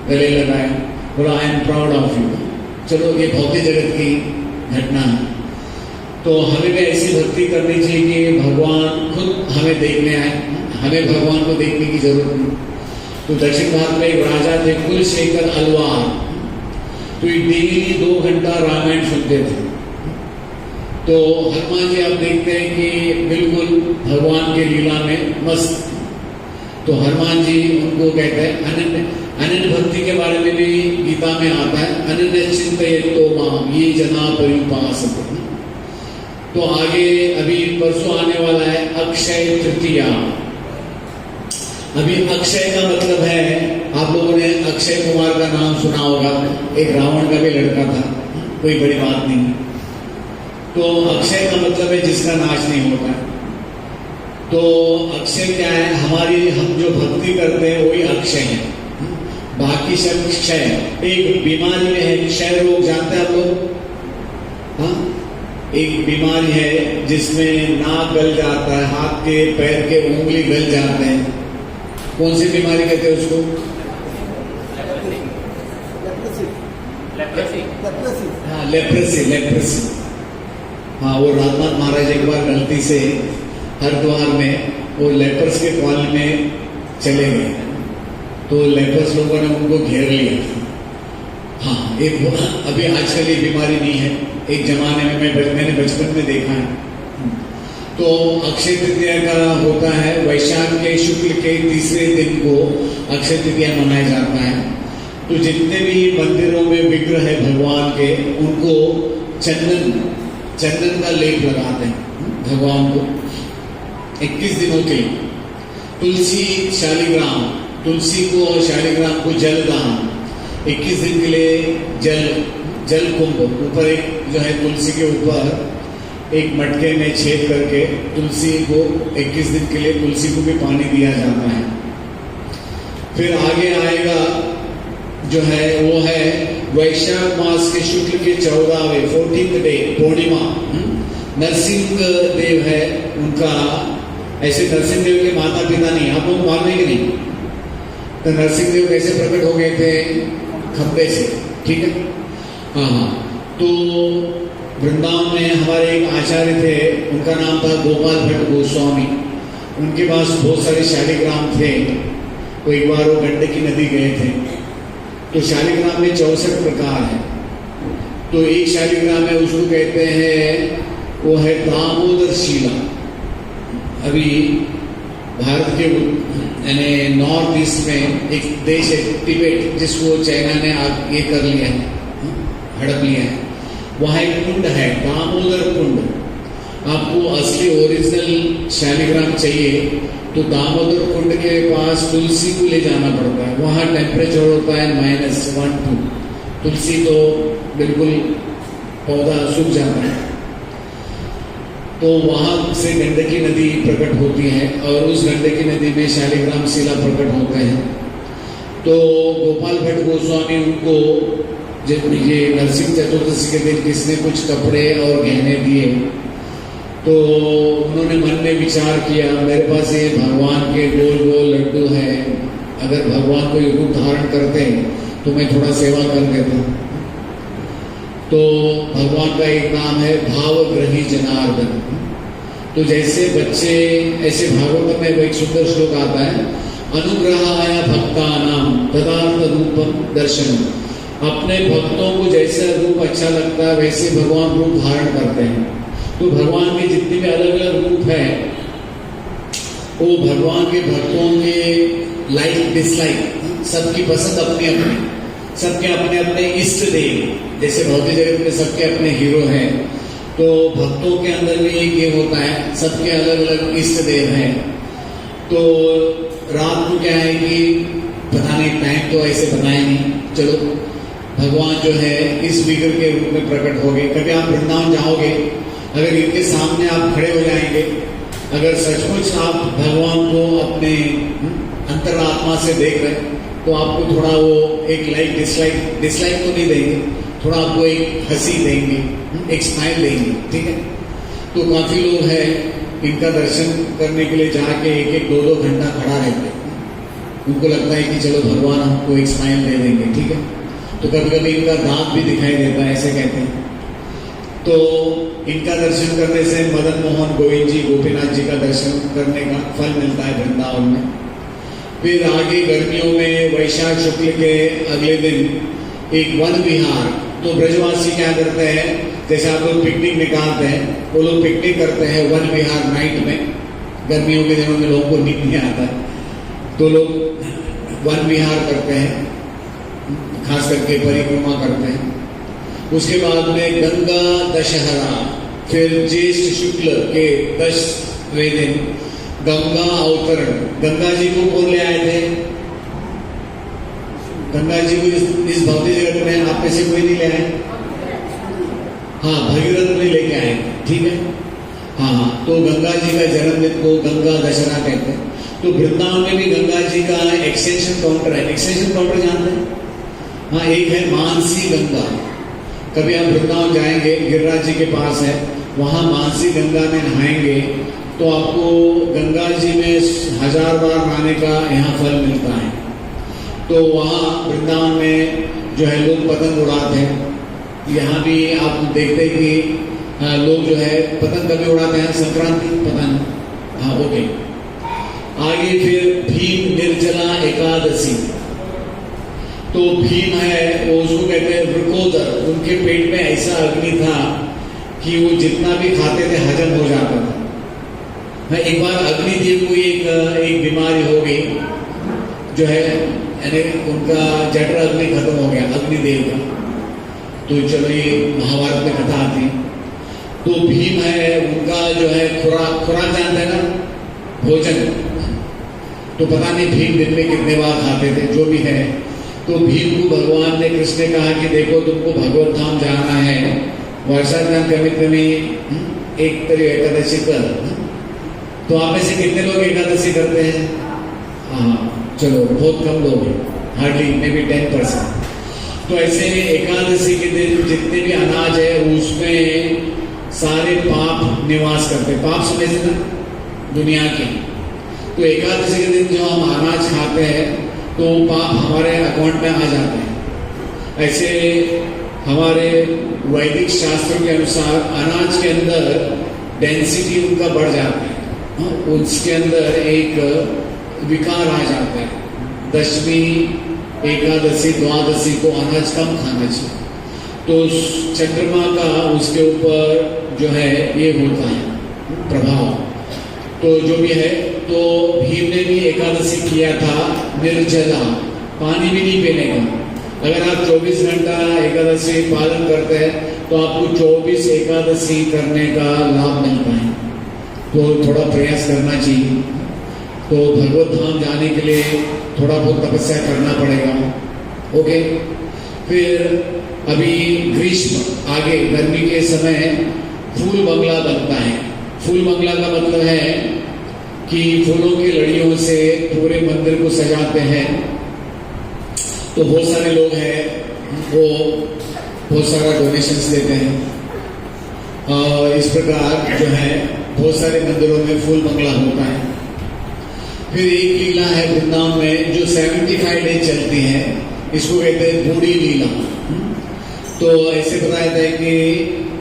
S1: गले लगाए, बोला I am proud of you. चलो ये भौतिक जगत की घटना है। तो हमें भी ऐसी भक्ति करनी चाहिए कि भगवान खुद हमें देखने आए, हमें भगवान को देखने की जरूरत नहीं। तो दक्षिण भारत में एक राजा थे कुलशेखर अलवार। तो ये डेली 2 घंटा रामायण सुनते थे। तो हनुमान जी आप देखते हैं कि बिल्कुल भगवान के लीला में मस्त। तो हनुमान जी उनको कहते हैं अनन्य भक्ति के बारे में भी गीता में आता है, अनन्य चिंतयतो माम ये जना परिउपासते। तो आगे अभी परसों आने वाला है अक्षय तृतीया। अभी अक्षय का मतलब है, आप लोगों ने अक्षय कुमार का नाम सुना होगा, एक रावण का भी लड़का था, कोई बड़ी बात नहीं। तो अक्षय का मतलब है जिसका नाश नहीं होता। तो अक्षय क्या है, हम जो भक्ति करते हैं वही अक्षय है, बाकी सब क्षय। एक बीमारी में है क्षय रोग, जानते हैं आप लोग? हाँ, एक बीमारी है जिसमें नाक गल जाता है, हाथ के पैर के उंगली गल जाते हैं। कौन सी बीमारी कहते हैं उसको? हाँ, लेप्रेसी। हाँ, वो राजनाथ महाराज एक बार गलती से हरिद्वार में वो लेपर्स के कॉलोनी में चले गए, तो लेपर्स लोगों ने उनको घेर लिया। हाँ, एक अभी आजकल ये बीमारी नहीं है, एक जमाने में मैंने बचपन में देखा है। तो अक्षय तृतीया का होता है वैशाख के शुक्ल के तीसरे दिन को अक्षय तृतीया मनाया जाता है। तो जितने भी मंदिरों में विग्रह है भगवान के, उनको चंदन का लेप लगाते हैं भगवान को 21 दिनों के लिए। तुलसी को और शालिग्राम को जलदान 21 दिन के लिए जल कुंभ, ऊपर एक जो है तुलसी के ऊपर एक मटके में छेद करके तुलसी को 21 दिन के लिए तुलसी को भी पानी दिया जाता है। फिर आगे आएगा जो है वो है वैशाख मास के शुक्ल के 14वें 14th डे पूर्णिमा। नरसिंह देव है उनका, ऐसे नरसिंह देव के माता पिता नहीं, आप लोग मानते कि नहीं? तो नरसिंह देव कैसे प्रकट हो गए थे? खंबे से, ठीक है। हाँ, तो वृंदावन में हमारे एक आचार्य थे, उनका नाम था गोपाल भट्ट गोस्वामी। उनके पास बहुत सारे शालिग्राम थे। तो एक बार वो गंडकी नदी गए थे, तो शालिग्राम में 64 प्रकार है। तो एक शालिग्राम है, उसको कहते हैं वो है दामोदर शिला। अभी भारत के यानी नॉर्थ ईस्ट में एक देश है तिब्बत, जिसको चाइना ने ये कर लिया है, हड़प लिया है। वहाँ एक कुंड है दामोदर कुंड। आपको असली ओरिजिनल शालिग्राम चाहिए तो दामोदर कुंड के पास तुलसी को ले जाना पड़ता है। वहाँ टेम्परेचर होता है -1-2, तुलसी तो बिल्कुल पौधा सूख जाता है। तो वहाँ से गंडकी नदी प्रकट होती है और उस गंडकी नदी में शालिग्राम शिला प्रकट होते हैं। तो गोपाल भट्ट गोस्वामी उनको जब ये नरसिंह चतुर्दशी के दिन किसने कुछ कपड़े और गहने दिए, तो उन्होंने मन में विचार किया मेरे पास ये भगवान के गोल गोल लड्डू है, अगर भगवान को ये रूप धारण करते हैं तो मैं थोड़ा सेवा कर देता। तो भगवान का एक नाम है भावग्रही जनार्दन। तो जैसे बच्चे, ऐसे भागवत में एक सुंदर श्लोक आता है, अनुग्रहाय भक्तानां तदार्थ रूपम दर्शनम। अपने भक्तों को जैसा रूप अच्छा लगता है वैसे भगवान रूप धारण करते हैं। तो भगवान के जितने भी अलग अलग रूप है, वो भगवान के भक्तों के लाइक डिसलाइक सबकी पसंद अपनी अपनी, सबके अपने अपने इष्ट देव। जैसे भौतिक जगत में सबके अपने हीरो हैं, तो भक्तों के अंदर भी एक ये होता है, सबके अलग अलग इष्ट देव हैं। तो रात को क्या है कि पता नहीं, टाइम तो ऐसे बताया नहीं, चलो भगवान जो है इस विग्रह के रूप में प्रकट हो गए। कभी आप वृंदावन जाओगे, अगर इनके सामने आप खड़े हो जाएंगे, अगर सचमुच आप भगवान को अपने अंतरात्मा से देख रहे हैं, तो आपको थोड़ा वो एक लाइक डिसलाइक तो नहीं देंगे, थोड़ा आपको एक हंसी देंगे, एक स्माइल देंगे, ठीक है। तो काफी लोग हैं इनका दर्शन करने के लिए जाके 1-1, 2-2 घंटा खड़ा रहते हैं। उनको लगता है कि चलो भगवान हमको एक स्माइल दे देंगे, ठीक है। तो कभी कभी इनका दांत भी दिखाई देता है, ऐसे कहते हैं। तो इनका दर्शन करने से मदन मोहन गोविंद जी, गोपीनाथ जी का दर्शन करने का फल मिलता है वृंदावन में। फिर आगे गर्मियों में वैशाख शुक्ल के अगले दिन एक वन विहार। तो ब्रजवासी क्या करते हैं, जैसे आप लोग पिकनिक निकालते हैं, वो लोग पिकनिक करते हैं वन विहार नाइट में। गर्मियों के दिनों में लोगों को नींद नहीं आता है, तो लोग वन विहार करते हैं, खास करके परिक्रमा करते हैं। उसके बाद में गंगा दशहरा, फिर ज्येष्ठ शुक्ल के 10वें दिन गंगा अवतरण। गंगा जी को कौन ले आए थे? गंगा जी को इस भौतिक जगत में आप में से कोई नहीं ले आए? हाँ, भगीरथ में लेके आए, ठीक है। हाँ, तो गंगा जी का जन्मदिन को गंगा दशहरा कहते हैं। तो वृंदावन में भी गंगा जी का एक्सटेंशन काउंटर है। एक्सटेंशन काउंटर जानते हैं? हाँ, एक है मानसी गंगा। कभी आप वृंदावन जाएंगे, गिरिराज जी के पास है, वहां मानसी गंगा में नहाएंगे तो आपको गंगा जी में 1000 बार नहाने का यहाँ फल मिलता है। तो वहाँ वृंदावन में जो है लोग पतंग उड़ाते हैं। यहाँ भी आप देखते हैं कि लोग जो है पतंग कभी उड़ाते हैं, संक्रांति पतंग। हाँ, ओके। आगे फिर भीम निर्जला एकादशी। तो भीम है वो, उसको कहते हैं वृकोदर। उनके पेट में ऐसा अग्नि था कि वो जितना भी खाते थे हजम हो जाता था। एक बार अग्निदेव को एक बीमारी हो गई, जो है यानी उनका जठर अग्नि खत्म हो गया अग्निदेव का। तो चलो ये महाभारत में कथा आती। तो भीम है, उनका जो है खुराक जानते हैं ना, भोजन। तो पता नहीं भीम दिन में कितने बार खाते थे, जो भी है। तो भीम को भगवान ने, कृष्ण ने कहा कि देखो तुमको भगवत धाम जाना है, वर्षा ज्ञान कमित में एक तरह एकादशी कर। तो आप में से कितने लोग एकादशी करते हैं? हाँ, चलो बहुत कम लोग हैं, हार्डली मे बी 10%। तो ऐसे एकादशी के दिन जितने भी अनाज है उसमें सारे पाप निवास करते। पाप समझते ना, दुनिया के। तो एकादशी के दिन जो हम अनाज खाते हैं तो पाप हमारे अकाउंट में आ जाते हैं। ऐसे हमारे वैदिक शास्त्रों के अनुसार अनाज के अंदर डेंसिटी उनका बढ़ जाता है, उसके अंदर एक विकार आ जाता है। दशमी, एकादशी, द्वादशी को अनाज कम खाना चाहिए। तो चंद्रमा का उसके ऊपर जो है ये होता है प्रभाव। तो जो भी है, तो भीम ने भी एकादशी किया था निर्जला, पानी भी नहीं पीने का। अगर आप 24 घंटा एकादशी पालन करते हैं तो आपको 24 एकादशी करने का लाभ मिलता है। तो थोड़ा प्रयास करना चाहिए। तो भगवत धाम जाने के लिए थोड़ा बहुत तपस्या करना पड़ेगा। ओके। फिर अभी ग्रीष्म, आगे गर्मी के समय फूल बंगला बनता है। फूल बंगला का मतलब है कि फूलों की लड़ियों से पूरे मंदिर को सजाते हैं। तो बहुत सारे लोग हैं वो बहुत सारा डोनेशंस देते हैं और इस प्रकार जो है बहुत सारे मंदिरों में फूल बंगला होता है। फिर एक लीला है वृंदावन में जो 75 डेज चलती है, इसको कहते हैं बूढ़ी लीला। तो ऐसे बताया जाता है कि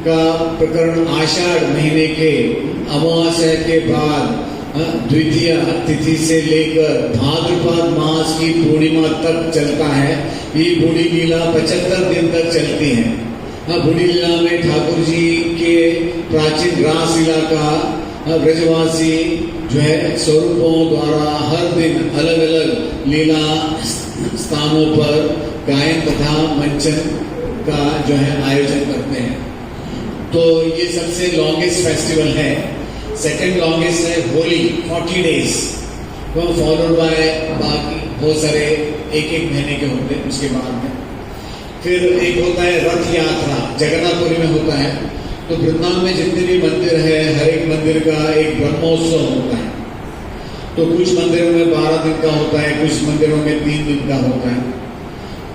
S1: का प्रकरण आषाढ़ महीने के अमावस्या के बाद द्वितीय तिथि से लेकर भाद्रपद मास की पूर्णिमा तक चलता है। ये बूढ़ी लीला 75 दिन तक चलती है। बूढ़ी लीला में ठाकुर जी के प्राचीन रास लीला का ब्रजवासी जो है स्वरूपों द्वारा हर दिन अलग अलग लीला स्थानों पर गायन तथा मंचन का जो है आयोजन करते हैं। तो ये सबसे लॉन्गेस्ट फेस्टिवल है। सेकेंड लॉन्गेस्ट है होली, 40 डेज, वो फॉलोड बाय बाकी बहुत सारे एक महीने के होते हैं उसके बाद में। फिर एक होता है रथ यात्रा, जगन्नाथपुरी में होता है। तो वृंदावन में जितने भी मंदिर है, हर एक मंदिर का एक ब्रह्मोत्सव होता है। तो कुछ मंदिरों में 12 दिन का होता है, कुछ मंदिरों में 3 दिन का होता है।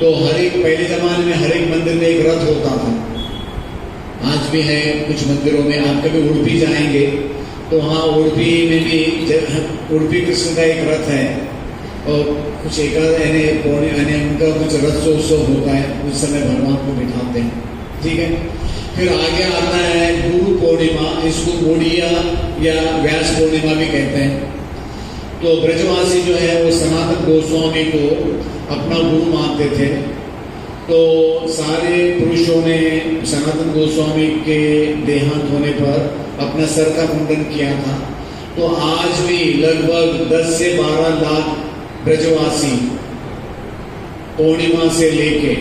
S1: तो हर एक, पहले जमाने में हर एक मंदिर में एक रथ होता था, आज भी है कुछ मंदिरों में। आप कभी उड़पी जाएंगे तो वहाँ उड़पी में भी उड़पी कृष्ण का एक रथ है और कुछ एक उनका कुछ रथोत्सव होता है, उस समय भगवान को बिठाते हैं। ठीक है। फिर आगे आता है गुरु पूर्णिमा, इसको गोड़िया या व्यास पूर्णिमा भी कहते हैं। तो ब्रजवासी जो है वो सनातन गोस्वामी को अपना गुरु मानते थे। तो सारे पुरुषों ने सनातन गोस्वामी के देहांत होने पर अपना सर का मुंडन किया था। तो आज भी लगभग 10 से 12 लाख ब्रजवासी पूर्णिमा से लेके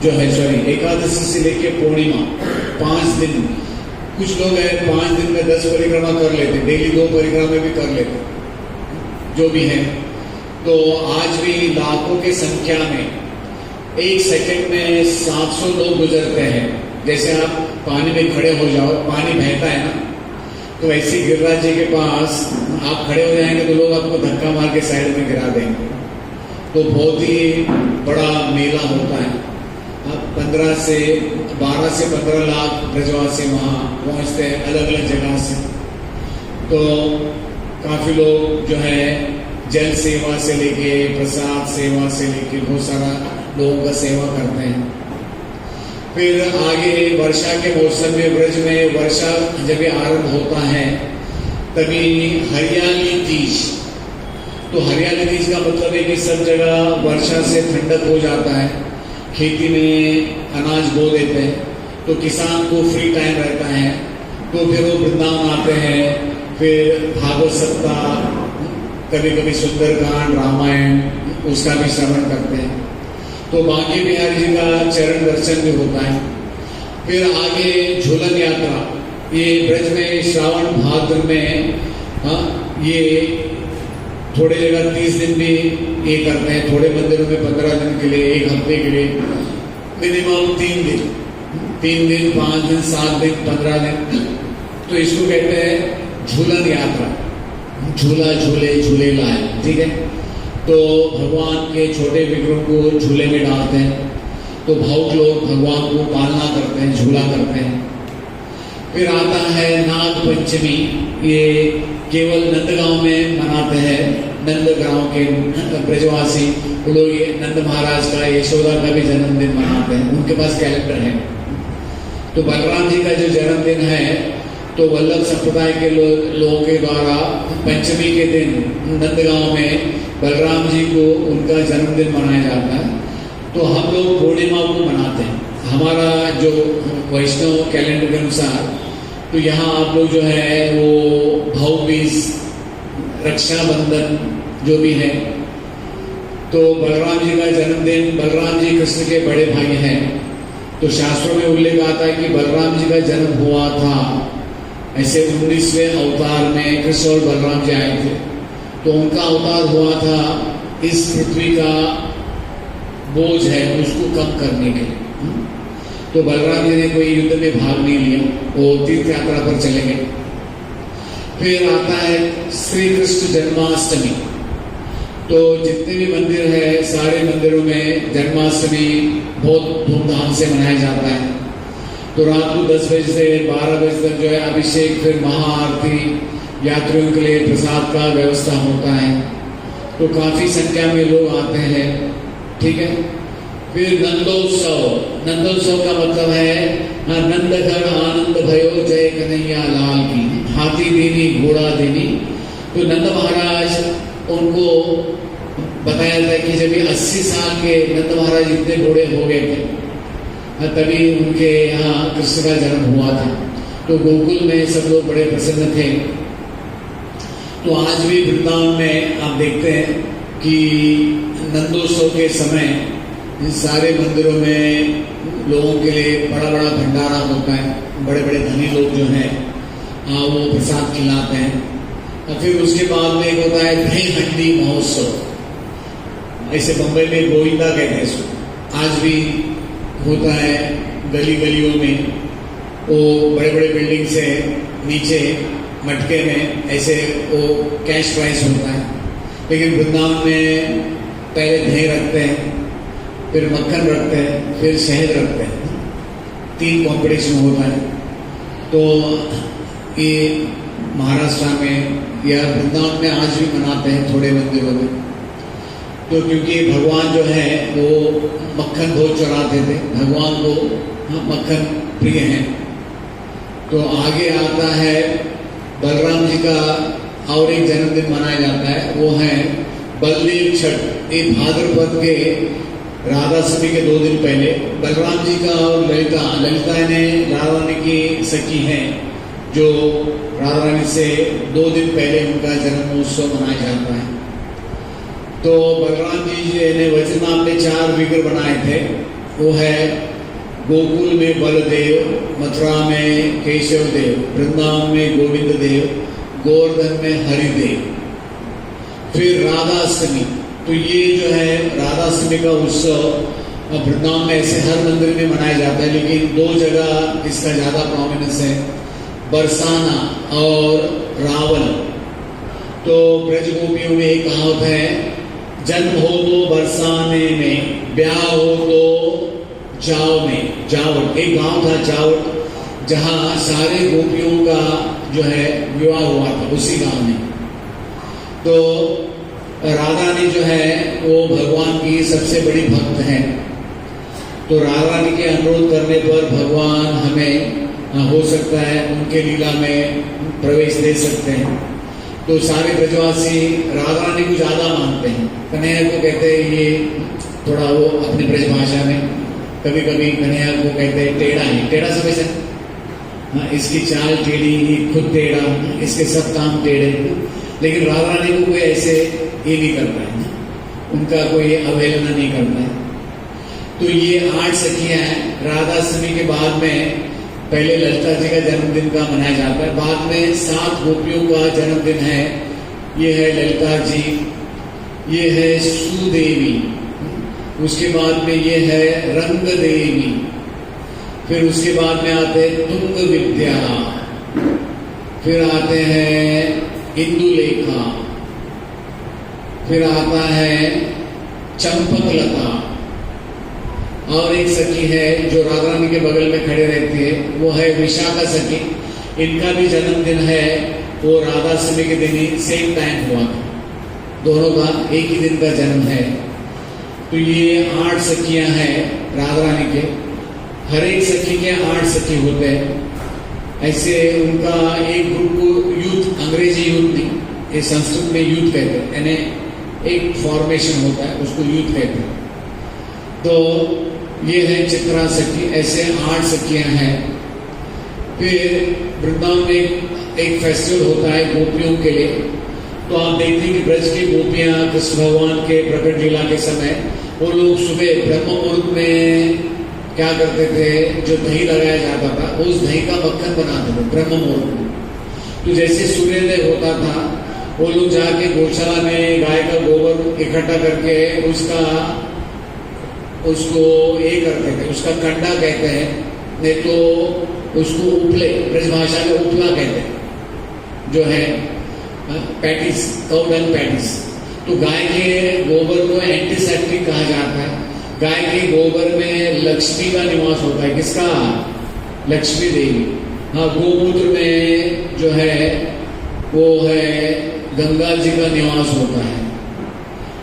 S1: जो है एकादशी से लेके पूर्णिमा 5 दिन, कुछ लोग हैं 5 दिन में 10 परिक्रमा कर लेते, डेली 2 परिक्रमा भी कर लेते, जो भी है। तो आज भी लाखों की संख्या में 1 सेकंड में 700 लोग गुजरते हैं। जैसे आप पानी में खड़े हो जाओ, पानी बहता है ना, तो ऐसे गिरिराज जी के पास आप खड़े हो जाएंगे तो लोग आपको धक्का मार के साइड में गिरा देंगे। तो बहुत ही बड़ा मेला होता है। 12 से 15 लाख ब्रजवासी वहाँ पहुँचते हैं अलग अलग जगह से। तो काफ़ी लोग जो है जल सेवा से लेके प्रसाद सेवा से लेके बहुत सारा लोगों का सेवा करते हैं। फिर आगे वर्षा के मौसम में ब्रज में वर्षा जब आरंभ होता है तभी हरियाली तीज। तो हरियाली तीज का मतलब है कि सब जगह वर्षा से ठंडक हो जाता है, खेती में अनाज बो देते हैं, तो किसान को फ्री टाइम रहता है, तो फिर वो वृंदावन आते हैं। फिर भागवत सप्ताह, कभी कभी सुंदरकांड, रामायण, उसका भी श्रवण करते हैं। तो बांके बिहारी जी का चरण दर्शन भी होता है। फिर आगे झूलन यात्रा, ये ब्रज में श्रावण भाद्र में ये थोड़े जगह 30 दिन भी ये करते हैं, थोड़े मंदिरों में 15 दिन के लिए, 1 हफ्ते के लिए, मिनिमम 3 दिन, 5 दिन, 7 दिन, 15 दिन। तो इसको कहते हैं झूलन यात्रा, झूला झूले झूले लाए, ठीक है। तो भगवान के छोटे विग्रह को झूले में डालते हैं, तो भावुक लोग भगवान को पालना करते हैं, झूला करते हैं। फिर आता है नाग पंचमी, ये केवल नंदगांव में मनाते हैं। नंदगांव के ब्रजवासी लोग ये नंद महाराज का, यशोदा का भी जन्मदिन मनाते हैं, उनके पास कैलेंडर है। तो बलराम जी का जो जन्मदिन है तो वल्लभ संप्रदाय के लोगों के द्वारा पंचमी के दिन नंदगांव में बलराम जी को उनका जन्मदिन मनाया जाता है। तो हम लोग पूर्णिमा को मनाते हैं, हमारा जो वैष्णव कैलेंडर के अनुसार। तो यहाँ आप लोग जो है वो भाऊबीज, रक्षाबंधन जो भी है, तो बलराम जी का जन्मदिन, बलराम जी कृष्ण के बड़े भाई हैं। तो शास्त्रों में उल्लेख आता है कि बलराम जी का जन्म हुआ था ऐसे 19वें अवतार में, कृष्ण और बलराम जी आए थे। तो उनका अवतार हुआ था इस पृथ्वी का बोझ है उसको कम करने के लिए। तो बलराम जी ने कोई युद्ध में भाग नहीं लिया, वो तीर्थ यात्रा पर चले गए। फिर आता है श्री कृष्ण जन्माष्टमी। तो जितने भी मंदिर है सारे मंदिरों में जन्माष्टमी बहुत धूमधाम से मनाया जाता है। तो रात को 10 बजे से 12 बजे तक जो है अभिषेक, फिर महाआरती, यात्रियों के लिए प्रसाद का व्यवस्था होता है। तो काफी संख्या में लोग आते हैं, ठीक है। फिर नंदोत्सव, नंदोत्सव का मतलब है नंद घर आनंद भयो जय कन्हैया लाल की, हाथी देनी घोड़ा देनी। तो नंद महाराज, उनको बताया जाता है कि जब ये 80 साल के नंद महाराज इतने बूढ़े हो गए थे तभी उनके यहाँ कृष्ण का जन्म हुआ था। तो गोकुल में सब लोग बड़े प्रसन्न थे। तो आज भी वृंदावन में आप देखते हैं कि नंदोत्सव के समय सारे मंदिरों में लोगों के लिए बड़ा बड़ा भंडारा होता है। बड़े बड़े धनी लोग जो हैं वो प्रसाद खिलाते हैं। और फिर उसके बाद में एक होता है दही हंडी महोत्सव, ऐसे बम्बई में गोविंदा कहते हैं इसको। आज भी होता है गली गलियों में, वो बड़े बड़े बिल्डिंग से नीचे मटके में ऐसे वो कैश प्राइस होता है। लेकिन वृंदावन में पहले दही रखते हैं, फिर मक्खन रखते हैं, फिर शहद रखते हैं, 3 कॉम्पिटिशन होता है। तो ये महाराष्ट्र में या वृंदावन में आज भी मनाते हैं थोड़े मंदिरों में। तो क्योंकि भगवान जो है वो मक्खन बहुत चुराते थे, भगवान को मक्खन प्रिय है। तो आगे आता है बलराम जी का और एक जन्मदिन मनाया जाता है, वो है बलदेव छठ। ये भाद्रपद के राधाष्टमी के 2 दिन पहले बलराम जी का और ललिता ने राधा रानी की सखी हैं, जो राधा रानी से 2 दिन पहले उनका जन्म उत्सव मनाया जाता है। तो बलराम जी ने वज्रनाभ में 4 विग्रह बनाए थे, वो है गोकुल में बलदेव, मथुरा में केशव देव, वृंदावन में गोविंद देव, गोवर्धन में हरिदेव। फिर राधाष्टमी, तो ये जो है राधाष्टमी का उत्सव वृंदावन में ऐसे हर मंदिर में मनाया जाता है, लेकिन दो जगह इसका ज्यादा प्रोमिनेंस है, बरसाना और रावल। तो ब्रज गोपियों में एक कहावत है, जन्म हो तो बरसाने में, ब्याह हो तो जाव में। जावट एक गांव था जावट, जहां सारे गोपियों का जो है विवाह हुआ था उसी गांव में। तो राधा रानी जो है वो भगवान की सबसे बड़ी भक्त है। तो राधा रानी के अनुरोध करने पर भगवान हमें हो सकता है उनके लीला में प्रवेश दे सकते हैं। तो सारे ब्रजवासी राधा रानी को ज्यादा मानते हैं। कन्हैया को कहते हैं ये थोड़ा वो अपनी ब्रज भाषा में कभी कभी कन्हैया को कहते हैं टेढ़ा है, टेढ़ा समझ सकते, हाँ इसकी चाल टेढ़ी, खुद टेढ़ा, इसके सब काम टेढ़े। लेकिन राधा रानी को कोई ऐसे ये नहीं करता है, उनका कोई अवहेलना नहीं करता है। तो ये 8 सखियां हैं। राधाष्टमी के बाद में पहले ललिता जी का जन्मदिन का मनाया जाता है, बाद में 7 गोपियों का जन्मदिन है। ये है ललिता जी, ये है सुदेवी, उसके बाद में ये है रंग देवी, फिर उसके बाद में आते हैं तुंग विद्या, फिर आते हैं इंदुलेखा, फिर आता है चंपकलता, और एक सखी है जो राधा रानी के बगल में खड़े रहती है, वो है विशाखा सखी। इनका भी जन्मदिन है, वो राधाष्टमी के दिन ही सेम टाइम हुआ था, दोनों का एक ही दिन का जन्म है। तो ये 8 सखियां हैं राधा रानी के। हर एक सखी के 8 सखी होते हैं। ऐसे उनका एक ग्रुप को यूथ, अंग्रेजी यूथ नहीं, ये संस्कृत में यूथ कहते हैं, यानी एक फॉर्मेशन होता है उसको यूथ कहते हैं। तो ये है चित्रा सखी, ऐसे 8 सखियां हैं। फिर वृंदावन में एक फेस्टिवल होता है गोपियों के लिए। तो आप देखते हैं कि ब्रज की गोपियां कृष्ण भगवान के प्रकट लीला के समय वो लोग सुबह ब्रह्म मुहूर्त में क्या करते थे, जो दही लगाया जाता था उस दही का मक्खन बनाते थे ब्रह्म मुहूर्त में। तो जैसे सूर्योदय होता था वो लोग जाके गौशाला में गाय का गोबर इकट्ठा करके उसको ये करते थे, उसका कंडा कहते हैं, नहीं तो उसको उपले, ब्रज भाषा में उपला कहते हैं, जो है पैटिस, काउ डंग पैटिस। तो गाय के गोबर को एंटीसेप्टिक कहा जाता है। गाय के गोबर में लक्ष्मी का निवास होता है, किसका, लक्ष्मी देवी। हाँ, गोमूत्र में जो है वो है गंगा जी का निवास होता है।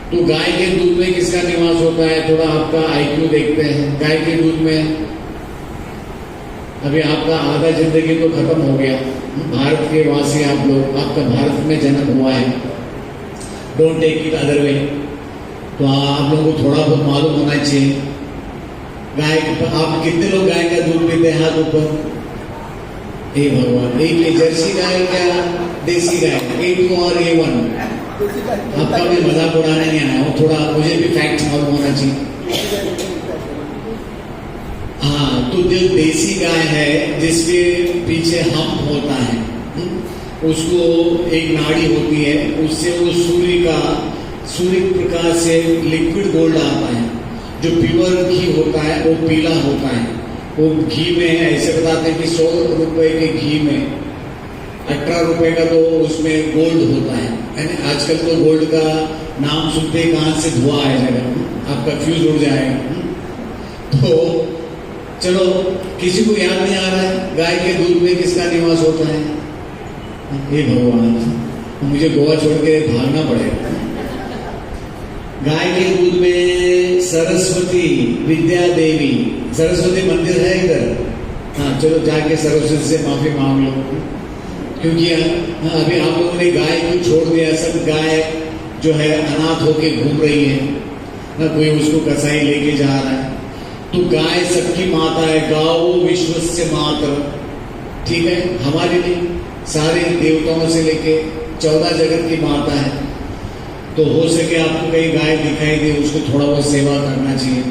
S1: तो गाय के दूध में किसका निवास होता है, थोड़ा आपका आईक्यू देखते हैं। गाय के दूध में अभी आपका आधा जिंदगी तो खत्म हो गया, भारत के वासी आप लोग, आपका भारत में जन्म हुआ है, don't take it other way. तो आप लोगों को थोड़ा बहुत मालूम होना चाहिए। गाय, आप कितने लोग गाय का दूध पीते हैं, हाथ ऊपर। हे भगवान, एक जर्सी गाय क्या देसी गाय, A2 और A1। आपका भी मजाक उड़ाने नहीं आना, वो थोड़ा मुझे भी फैक्ट मालूम होना चाहिए। हाँ, तो जो देसी गाय है जिसके पीछे हम्प होता है, उसको एक नाड़ी होती है, उससे वो सूर्य प्रकाश से लिक्विड गोल्ड आता है। जो प्योर घी होता है वो पीला होता है। वो घी में ऐसे बताते हैं कि 100 रुपए के घी में 18 रुपए का तो उसमें गोल्ड होता है। आजकल तो गोल्ड का नाम सुनते ही कहां से धुआं आ जाएगा, आपका फ्यूज उड़ जाएगा। तो चलो, किसी को याद नहीं आ रहा है गाय के दूध में किसका निवास होता है। हे भगवान, मुझे गोवा छोड़ के भागना पड़ेगा। गाय के दूध में सरस्वती विद्या देवी, सरस्वती मंदिर है इधर। हाँ, चलो जाके सरस्वती से माफी मांग लो, क्योंकि अभी आप लोगों ने गाय को छोड़ दिया। सब गाय जो है अनाथ होके घूम रही है ना, कोई उसको कसाई लेके जा रहा है। तो गाय सबकी माता है, गाओ विश्वस्य मातरम, ठीक है, हमारे लिए सारे देवताओं से लेके 14 जगत की माता है। तो हो सके आपको कहीं गाय दिखाई दे, उसको थोड़ा बहुत सेवा करना चाहिए।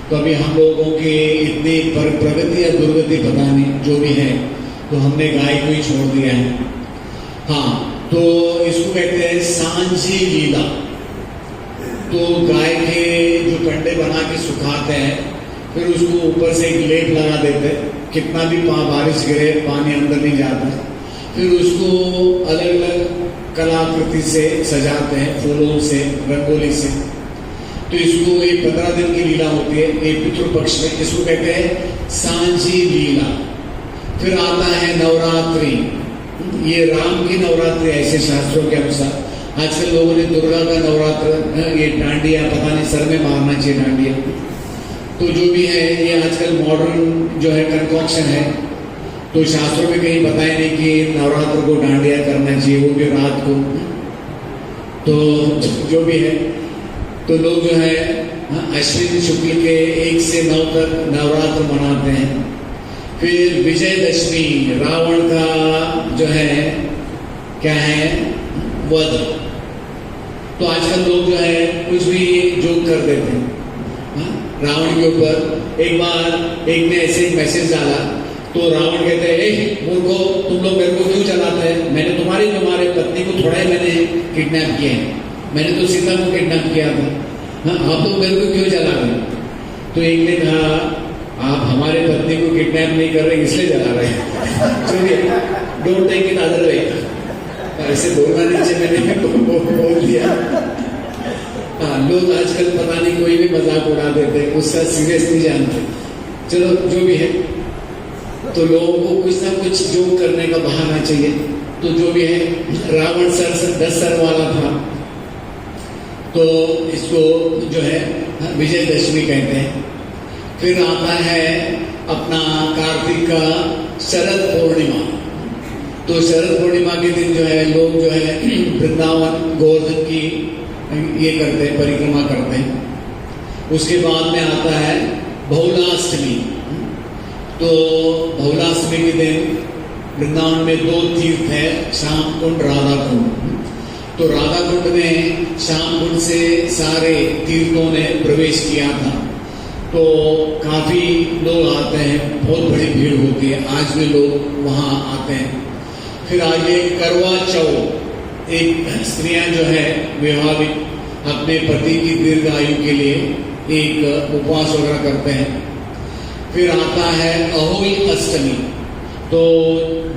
S1: तो अभी हम लोगों की इतनी प्रगति या दुर्गति पता नहीं, जो भी है, तो हमने गाय को ही छोड़ दिया है। हाँ, तो इसको कहते हैं सांझी लीला। तो गाय के जो कंडे बना के सुखाते हैं, फिर उसको ऊपर से एक लेप लगा देते हैं, कितना भी बारिश गिरे पानी अंदर नहीं जाता। फिर उसको अलग अलग कलाकृति से सजाते हैं, फूलों से, रंगोली से। तो इसको एक 15 दिन की लीला होती है, एक पितृपक्ष में, इसको कहते हैं सांझी लीला। फिर आता है नवरात्रि। ये राम की नवरात्रि ऐसे शास्त्रों के अनुसार। आजकल लोगों ने दुर्गा का नवरात्र, ये डांडिया, पता नहीं सर में मारना चाहिए डांडिया, तो जो भी है ये आजकल मॉडर्न जो है कंकॉक्शन है। तो शास्त्रों में कहीं बताया नहीं कि नवरात्र को डांडिया करना चाहिए, वो भी रात को। तो जो भी है, तो लोग जो है अश्विन शुक्ल के 1 से 9 तक नवरात्र मनाते हैं। फिर विजयदशमी, रावण का जो है क्या है, वध। तो आजकल लोग जो है कुछ भी जोक कर देते हैं रावण के ऊपर। एक बार एक ने ऐसे एक मैसेज डाला, तो रावण कहते हैं, मूर्खो, तुम लोग मेरे को क्यों चलाते हैं? मैंने तुम्हारे पत्नी को थोड़ा ही मैंने किडनैप किया है, मैंने तो सीता को किडनैप किया था। हाँ, आप लोग मेरे को क्यों चला रहे? तो एक ने कहा, आप हमारे पत्नी को किडनैप नहीं कर रहे, इसलिए चला रहे हैं। Don't take it other way. ऐसे बोलना नीचे मैंने बोल दिया। हाँ, लोग आजकल पता नहीं कोई भी मजाक उड़ा देते, उसका सीरियस नहीं जानते। चलो जो भी है, तो लोगों को कुछ ना कुछ जोक करने का बहाना चाहिए। तो जो भी है, रावण 10 सर वाला था, तो इसको जो है विजयदशमी कहते हैं। फिर आता है अपना कार्तिक का शरद पूर्णिमा। तो शरद पूर्णिमा के दिन जो है लोग जो है वृंदावन गोवर्धन की ये करते हैं, परिक्रमा करते हैं। उसके बाद में आता है बहुलाष्टमी। तो बहुलाष्टमी के दिन वृंदावन में 2 तीर्थ है, श्याम कुंड, राधा कुंड। तो राधा कुंड में श्याम कुंड से सारे तीर्थों ने प्रवेश किया था। तो काफी लोग आते हैं, बहुत बड़ी भीड़ होती है, आज भी लोग वहां आते हैं। फिर आगे करवा चौथ, एक स्त्रियां जो है वैवाहिक अपने पति की दीर्घ आयु के लिए एक उपवास वगैरह करते हैं। फिर आता है अहोई अष्टमी। तो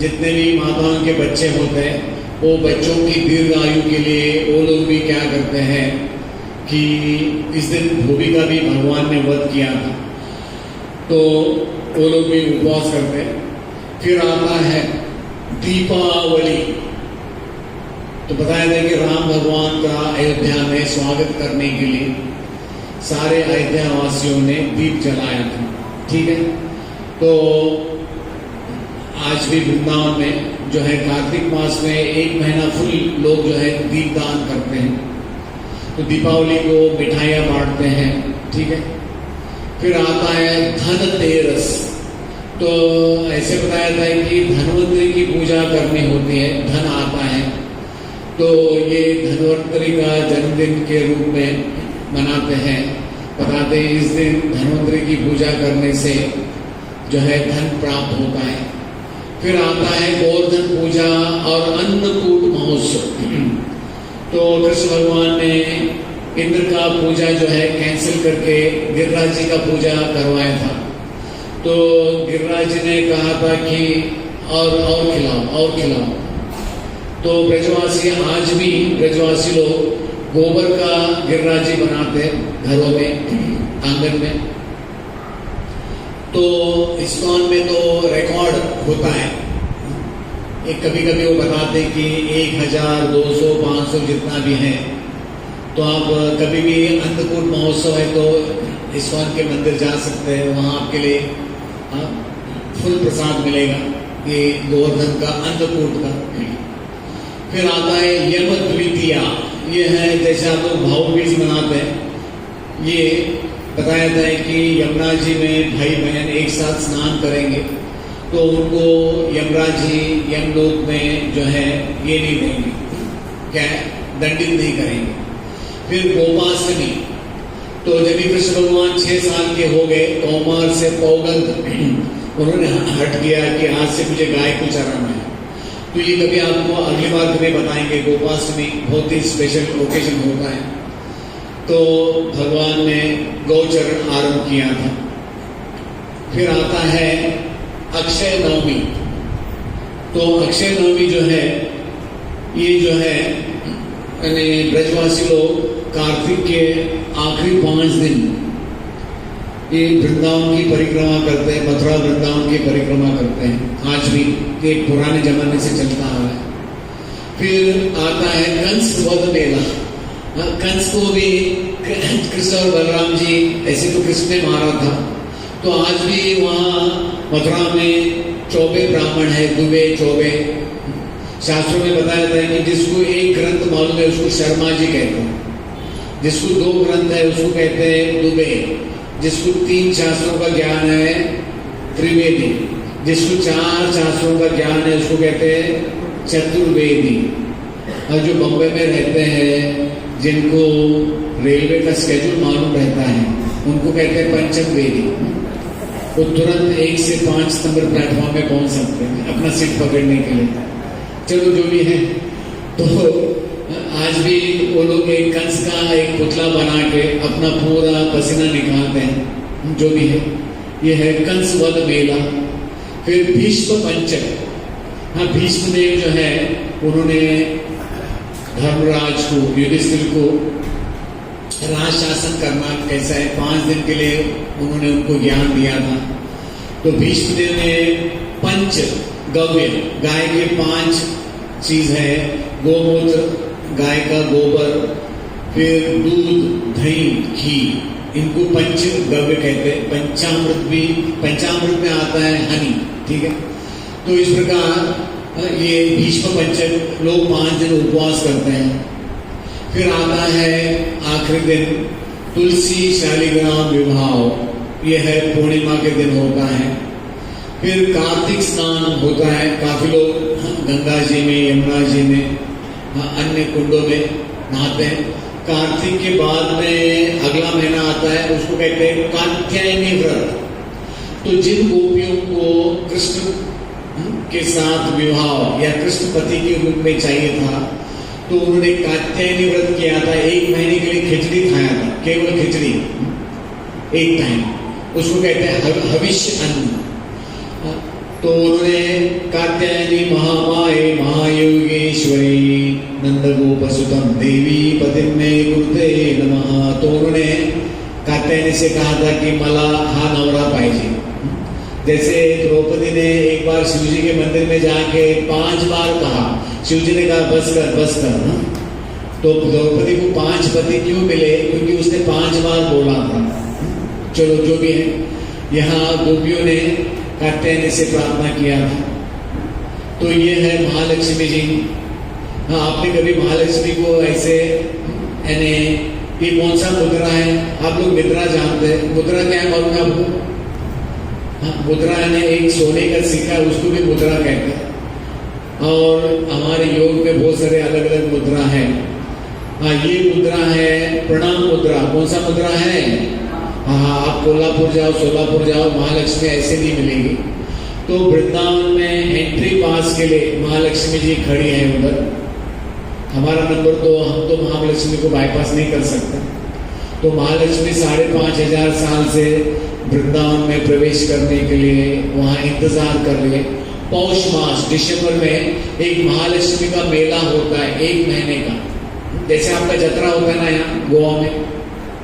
S1: जितने भी माताओं के बच्चे होते हैं, वो बच्चों की दीर्घ आयु के लिए वो लोग भी क्या करते हैं कि इस दिन भूमि का भी भगवान ने वध किया था, तो वो लोग भी उपवास करते हैं। फिर आता है दीपावली। तो बताया था कि राम भगवान का अयोध्या में स्वागत करने के लिए सारे अयोध्या वासियों ने दीप जलाया था, ठीक है। तो आज भी वृंदावन में जो है कार्तिक मास में 1 महीना फुल लोग जो है दीप दान करते हैं। तो दीपावली को मिठाइयाँ बांटते हैं, ठीक है। फिर आता है धनतेरस। तो ऐसे बताया था कि धन्वंतरी की पूजा करनी होती है, धन आता है, तो ये धन्वंतरी का जन्मदिन के रूप में मनाते हैं। बताते हैं इस दिन धन्वंतरी की पूजा करने से जो है धन प्राप्त होता है। फिर आता है गोवर्धन पूजा और अन्नकूट महोत्सव। तो कृष्ण भगवान ने इंद्र का पूजा जो है कैंसिल करके गिरिराज जी का पूजा करवाया था। तो गिरिराज जी ने कहा था कि और खिलाओ। तो ब्रजवासी, आज भी ब्रजवासी लोग गोबर का गिरिराज जी बनाते हैं घरों में, आंगन में। तो इस्कॉन में तो रिकॉर्ड होता है, एक कभी कभी वो बताते कि 1000, 200, 500 जितना भी है। तो आप कभी भी अन्नकूट महोत्सव है तो इस्कॉन के मंदिर जा सकते हैं, वहाँ आपके लिए फुल प्रसाद मिलेगा, ये गोवर्धन का अन्नकूट का। फिर आता है यम द्वितीया। ये है जैसे आप लोग भाऊबीज मनाते हैं, ये बताया था कि यमुना जी में भाई बहन एक साथ स्नान करेंगे तो उनको यमराज जी यमलोक में जो है ये नहीं देंगे, क्या है, दंडित नहीं करेंगे। फिर गोपाष्टमी। तो जब भी कृष्ण भगवान 6 साल के हो गए, कौमार से पौगंध उन्होंने हट किया कि आज से मुझे गाय को चराना है। तो ये कभी आपको अगली बार कभी बताएंगे। गोपाष्टमी बहुत ही स्पेशल ओकेजन होता है। तो भगवान ने गौचरण आरंभ किया था। फिर आता है अक्षय नवमी। तो अक्षय नवमी जो है, ये जो है ब्रजवासी लोग कार्तिक के आखिरी 5 दिन ये वृंदावन की परिक्रमा करते हैं, मथुरा वृंदावन की परिक्रमा करते हैं। आज भी ये पुराने जमाने से चलता आ रहा है। फिर आता है कंस वध मेला। कंस को भी कृष्ण और बलराम जी, ऐसे तो कृष्ण ने मारा था, तो आज भी वहाँ मथुरा में 24 ब्राह्मण है, दुबे 24। शास्त्रों में बताया था कि जिसको एक ग्रंथ मालूम है उसको शर्मा जी कहते हैं, जिसको 2 ग्रंथ है उसको कहते हैं दुबे, जिसको 3 शास्त्रों का ज्ञान है त्रिवेदी, जिसको 4 शास्त्रों का ज्ञान है उसको कहते हैं चतुर्वेदी। और जो बम्बई में रहते हैं, जिनको रेलवे का स्केड्यूल मालूम रहता है, उनको कहते हैं पंचम वेदी। वो तुरंत 1 से 5 नंबर प्लेटफॉर्म में पहुंच सकते हैं अपना सीट पकड़ने के लिए। चलो जो भी है, तो आज भी वो लोग एक कंस का एक पुतला बना के अपना पूरा पसीना निकालते हैं। जो भी है, ये है कंस वध मेला। फिर भीष्म पंचक। हाँ, भीष्म देव जो है उन्होंने धर्मराज को, युधिष्ठिर को राज शासन करना कैसा है 5 दिन के लिए उन्होंने उनको ज्ञान दिया था। तो भीष्म देव ने पंच गव्य, गाय के 5 चीज है, गोमूत्र, गाय का गोबर, फिर दूध, दही, घी, इनको पंच गव्य कहते हैं। पंचामृत भी, पंचामृत में आता है हनी, ठीक है। तो इस प्रकार ये भीष्म पंचक लोग 5 दिन उपवास करते हैं। फिर आता है आखिरी दिन तुलसी शालिग्राम विवाह। ये है पूर्णिमा के दिन होता है। फिर कार्तिक स्नान होता है। काफी लोग गंगा जी में, यमुना जी में, अन्य कुंडों में नहाते हैं। कार्तिक के बाद में अगला महीना आता है, उसको कहते हैं कात्यायनी व्रत। तो जिन गोपियों को कृष्ण के साथ विवाह या कृष्ण पति के रूप में चाहिए था, तो उन्होंने कात्यायनी व्रत किया था। 1 महीने के लिए खिचड़ी खाया था, केवल खिचड़ी, एक टाइम, उसको कहते हैं हविष्य अन्न। तो उन्होंने कात्यायनी महामाये महायोगेश्वरी नंद गोपसुतम देवी पतिम मे गुरुते नमः। तो उन्होंने कात्यायनी से कहा था कि मला हा नवरा पाहिजे। जैसे द्रौपदी ने एक बार शिवजी के मंदिर में जाके 5 बार कहा, शिवजी ने कहा बस कर बस कर। तो द्रौपदी को 5 पति क्यों मिले? क्योंकि उसने 5 बार बोला था। चलो जो भी है, यहाँ गोपियों ने कात्यायनी से प्रार्थना किया था। तो ये है महालक्ष्मी जी। हाँ, आपने कभी महालक्ष्मी को ऐसे, यानी ये कौन सा मुद्रा है? आप लोग मुद्रा जानते हैं। मुद्रा क्या है मालूम है आपको? हाँ, मुद्रा यानी एक सोने का सिक्का, उसको भी मुद्रा कहते हैं। और हमारे योग में बहुत सारे अलग अलग मुद्रा है। हाँ, ये मुद्रा है प्रणाम मुद्रा। कौन सा मुद्रा है? हाँ, आप कोल्हापुर जाओ, सोलापुर जाओ, महालक्ष्मी ऐसे नहीं मिलेगी। तो वृंदावन में एंट्री पास के लिए महालक्ष्मी जी खड़ी है उधर। हमारा नंबर तो, हम तो महालक्ष्मी को बाईपास नहीं कर सकते। तो महालक्ष्मी 5,500 साल से वृंदावन में प्रवेश करने के लिए वहाँ इंतजार कर रहे। पौष मास दिसंबर में एक महालक्ष्मी का मेला होता है 1 महीने का, जैसे आपका जतरा होता है ना यहाँ गोवा में,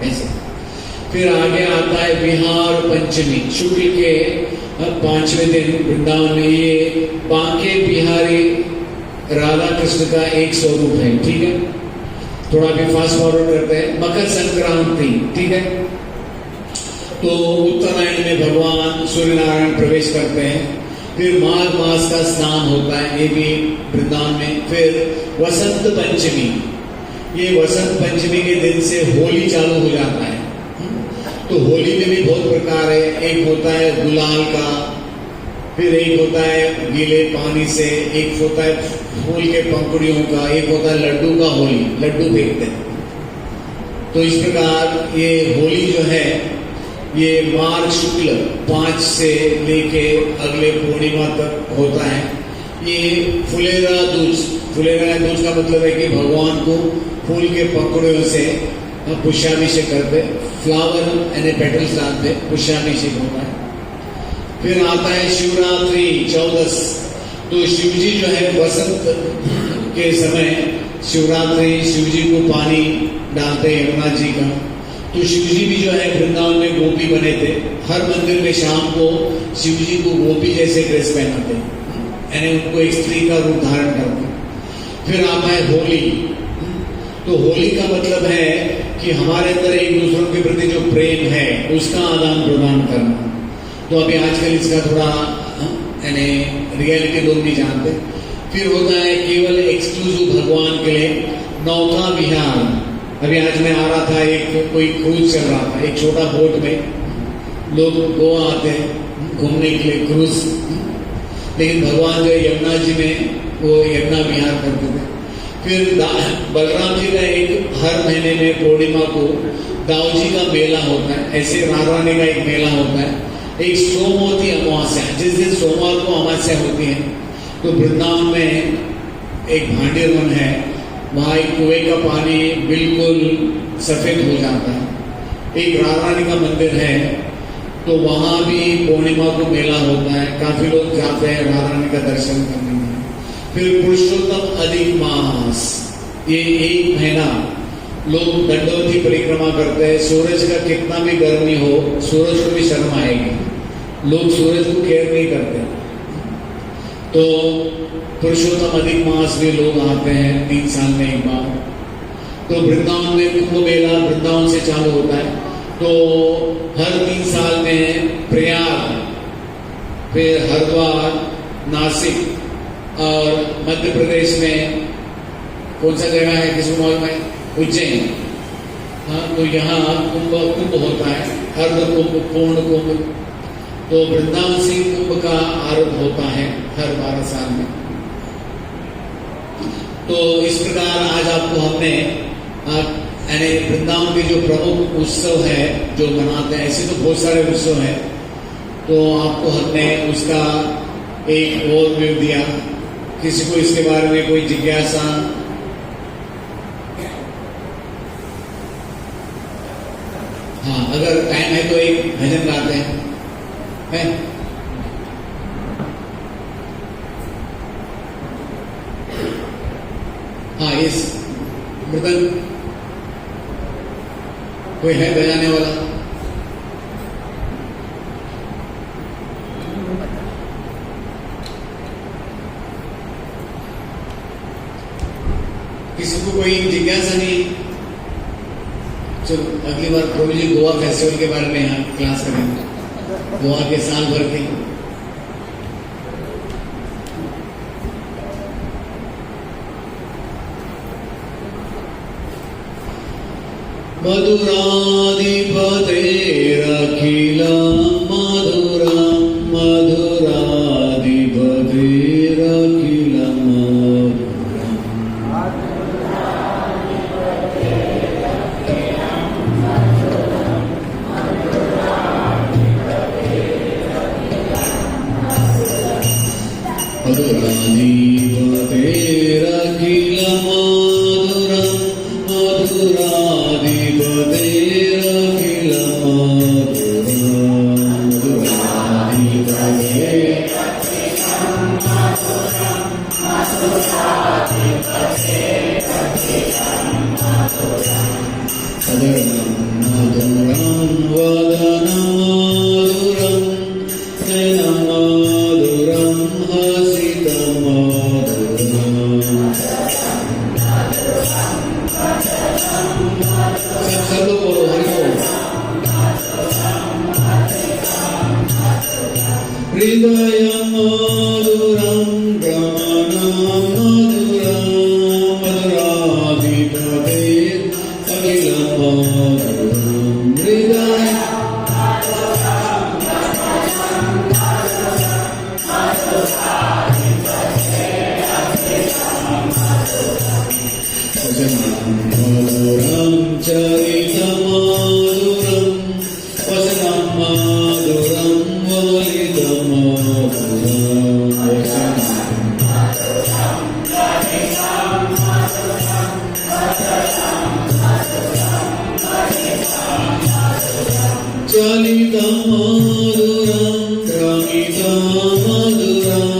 S1: ऐसे। फिर आगे आता है बिहार पंचमी, शुक्ल के 5वें दिन वृंदावन में। ये बांके बिहारी राधा कृष्ण का एक स्वरूप है, ठीक है। थोड़ा भी फास्ट फॉरवर्ड करते हैं। मकर संक्रांति, ठीक है। तो उत्तरायण में भगवान सूर्य नारायण प्रवेश करते हैं। फिर माघ मास का स्नान होता है, ये भी वृंदावन में। फिर वसंत पंचमी, ये वसंत पंचमी के दिन से होली चालू हो जाता है। तो होली में भी बहुत प्रकार है। एक होता है गुलाल का, फिर एक होता है गीले पानी से, एक होता है फूल के पंखुड़ियों का, एक होता है लड्डू का होली, लड्डू फेंकते हैं। तो इस प्रकार ये होली जो है ये मार्च शुक्ल 5 से लेके अगले पूर्णिमा तक होता है। ये फुलेरा दूज का मतलब है कि भगवान को फूल के पकड़ों से पुष्पाभिषेक करते, फ्लावर यानी पेटल्स डालते, पुष्पाभिषेक होता है। फिर आता है शिवरात्रि 14। तो शिवजी जो है वसंत के समय शिवरात्रि शिवजी को पानी डालते हैं यमुना जी का। तो शिवजी भी जो है वृंदावन में गोपी बने थे। हर मंदिर में शाम को शिवजी को गोपी जैसे ड्रेस पहनाते, यानी उनको एक स्त्री का रूप धारण करते। फिर आता है होली। तो होली का मतलब है कि हमारे अंदर एक दूसरों के प्रति जो प्रेम है उसका आदान प्रदान करना। तो अभी आजकल इसका थोड़ा यानी रियलिटी लोग नहीं जानते। फिर होता है केवल एक्सक्लूसिव भगवान के लिए नौका विहार। अभी आज मैं आ रहा था, एक कोई क्रूज चल रहा था, एक छोटा बोट में लोग गोवा आते हैं घूमने के लिए क्रूज, लेकिन भगवान जो यमुना जी में वो यमुना विहार करते थे। फिर बलराम जी का एक हर महीने में पूर्णिमा को दाऊ जी का मेला होता है, ऐसे राराने का एक मेला होता है। एक सोमवती अमावस्या, जिस दिन सोमवार को अमावस्या होती है, तो वृंदावन में एक भांडेर वन है, वहाँ एक कुएं का पानी बिल्कुल सफेद हो जाता है। एक रारानी का मंदिर है, तो वहाँ भी पूर्णिमा को मेला होता है, काफी लोग जाते हैं रारानी का दर्शन करने में। फिर पुरुषोत्तम अधिक मास, ये एक महीना लोग दंडवती परिक्रमा करते हैं। सूरज का कितना भी गर्मी हो, सूरज को भी शर्म आएगी, लोग सूरज को केयर नहीं करते। तो पुरुषोत्तम अधिक मास में लोग आते हैं 3 साल में एक बार। तो वृंदावन में कुंभ मेला वृंदावन से चालू होता है। तो हर 3 साल में प्रयाग, फिर हरिद्वार, नासिक और मध्य प्रदेश में कौन सा जगह है किसको मालूम है? उज्जैन। हाँ, तो यहाँ कुंभ होता है, अर्ध कुंभ, पूर्ण कुंभ। तो वृंदावन से कुंभ का आरंभ होता है हर 12 साल में। तो इस प्रकार आज आपको हमने यानी वृंदावन के जो प्रमुख उत्सव है जो मनाते हैं, ऐसे तो बहुत सारे उत्सव हैं, तो आपको हमने उसका एक ओवरव्यू दिया। किसी को इसके बारे में कोई जिज्ञासा? हाँ, अगर टाइम है तो एक भजन गाते हैं, है? हाँ, इस मृदंग कोई है बजाने वाला? किसी को कोई जिज्ञासा नहीं? चलो अगली बार प्रभु जी गोवा फेस्टिवल के बारे में यहाँ क्लास करेंगे, गोवा के साल भर के। मधुराधिपतेरखिलं मधुरं मधुराधिपतेरखिलं
S2: मधुरं चरित
S1: चलितं मधुरं रमितं मधुरं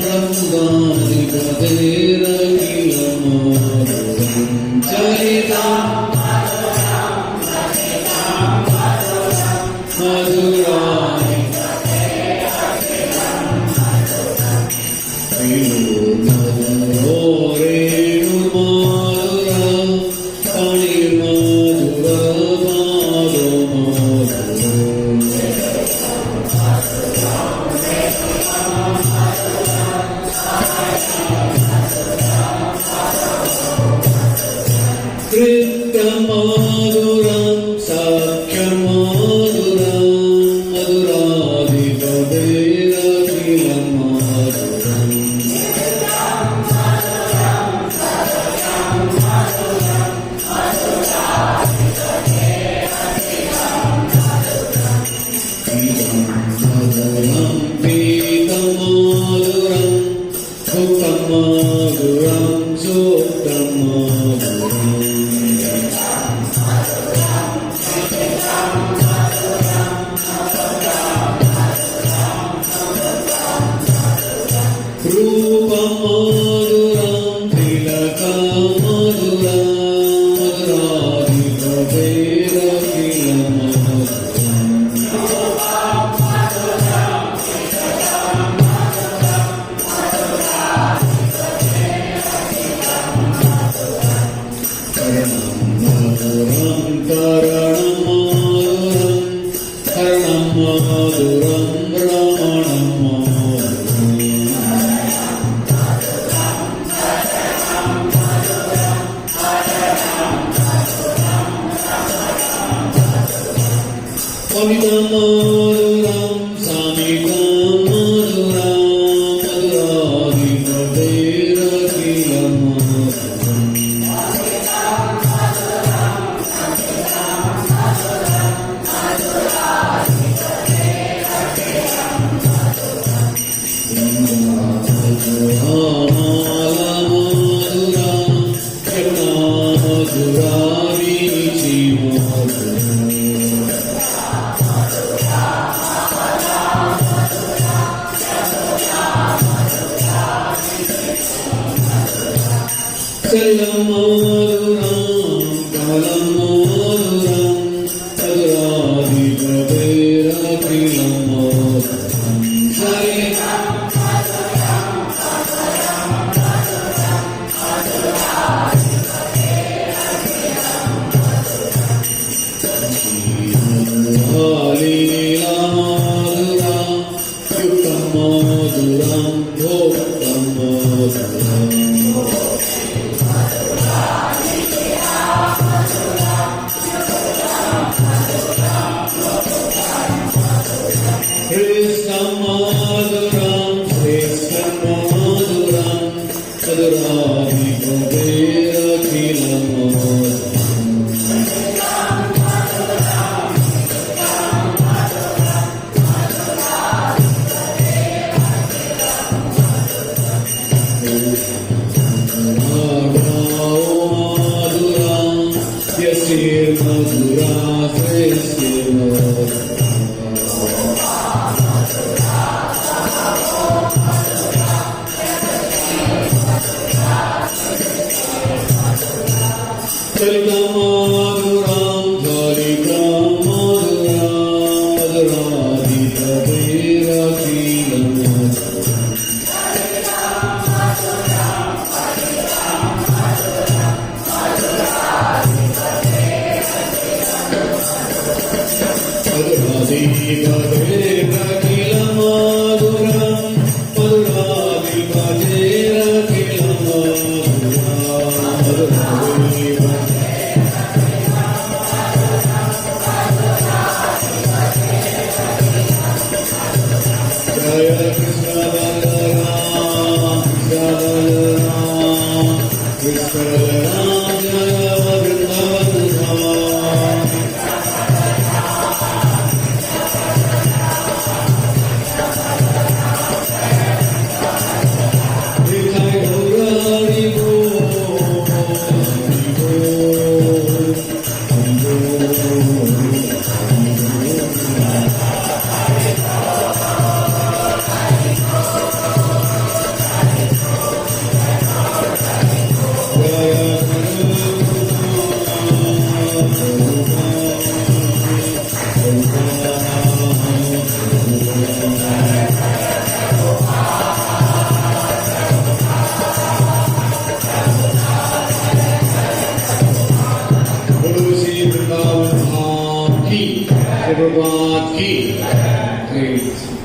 S1: रङ्गाधिपतेरखिलं मधुरं चलितं मधुराणि मधुरो रेणुर्मधुरं फणिर्मधुरपादो मधुरम् कृत्यमधुरं सख्यमधुरं मधुराधिपतेरखिलं मधुरम् मधुरं पीतमधुरं सुखमधुरं सुप्तमधुरम् रूपमधुरं तिलकमधुरं मधुराधिपतेरखिलं मधुरम् मधुरं करणमधुरं कर्णमधुरं रमणमधुरम् अमितमधुरं सामितमधुरं मधुराधिपतेरखिलं मधुरम् चलमधुरं कलमधुरं मधुराधिपतेरखिलं मधुरम् लीलामधुरं युक्तमधुरं भोक्तमधुरम् कृष्णमधुरं श्रेष्ठमधुरं मधुराधिपतेरखिलं मधुरम् मधुरं यस्यैर्मधुरा श्रेष्ठैर्मधुरा चलितमधुरं चलितमधुरं मधुराधिपतेरखिलं मधुरम् मधुराधिपतेरखिलं मधुरं मधुराधिपतेरखिलं मधुरम् जय कृष्ण बलराम कृष्ण बलराम जय वृंदावन धाम प्रभुपाद की।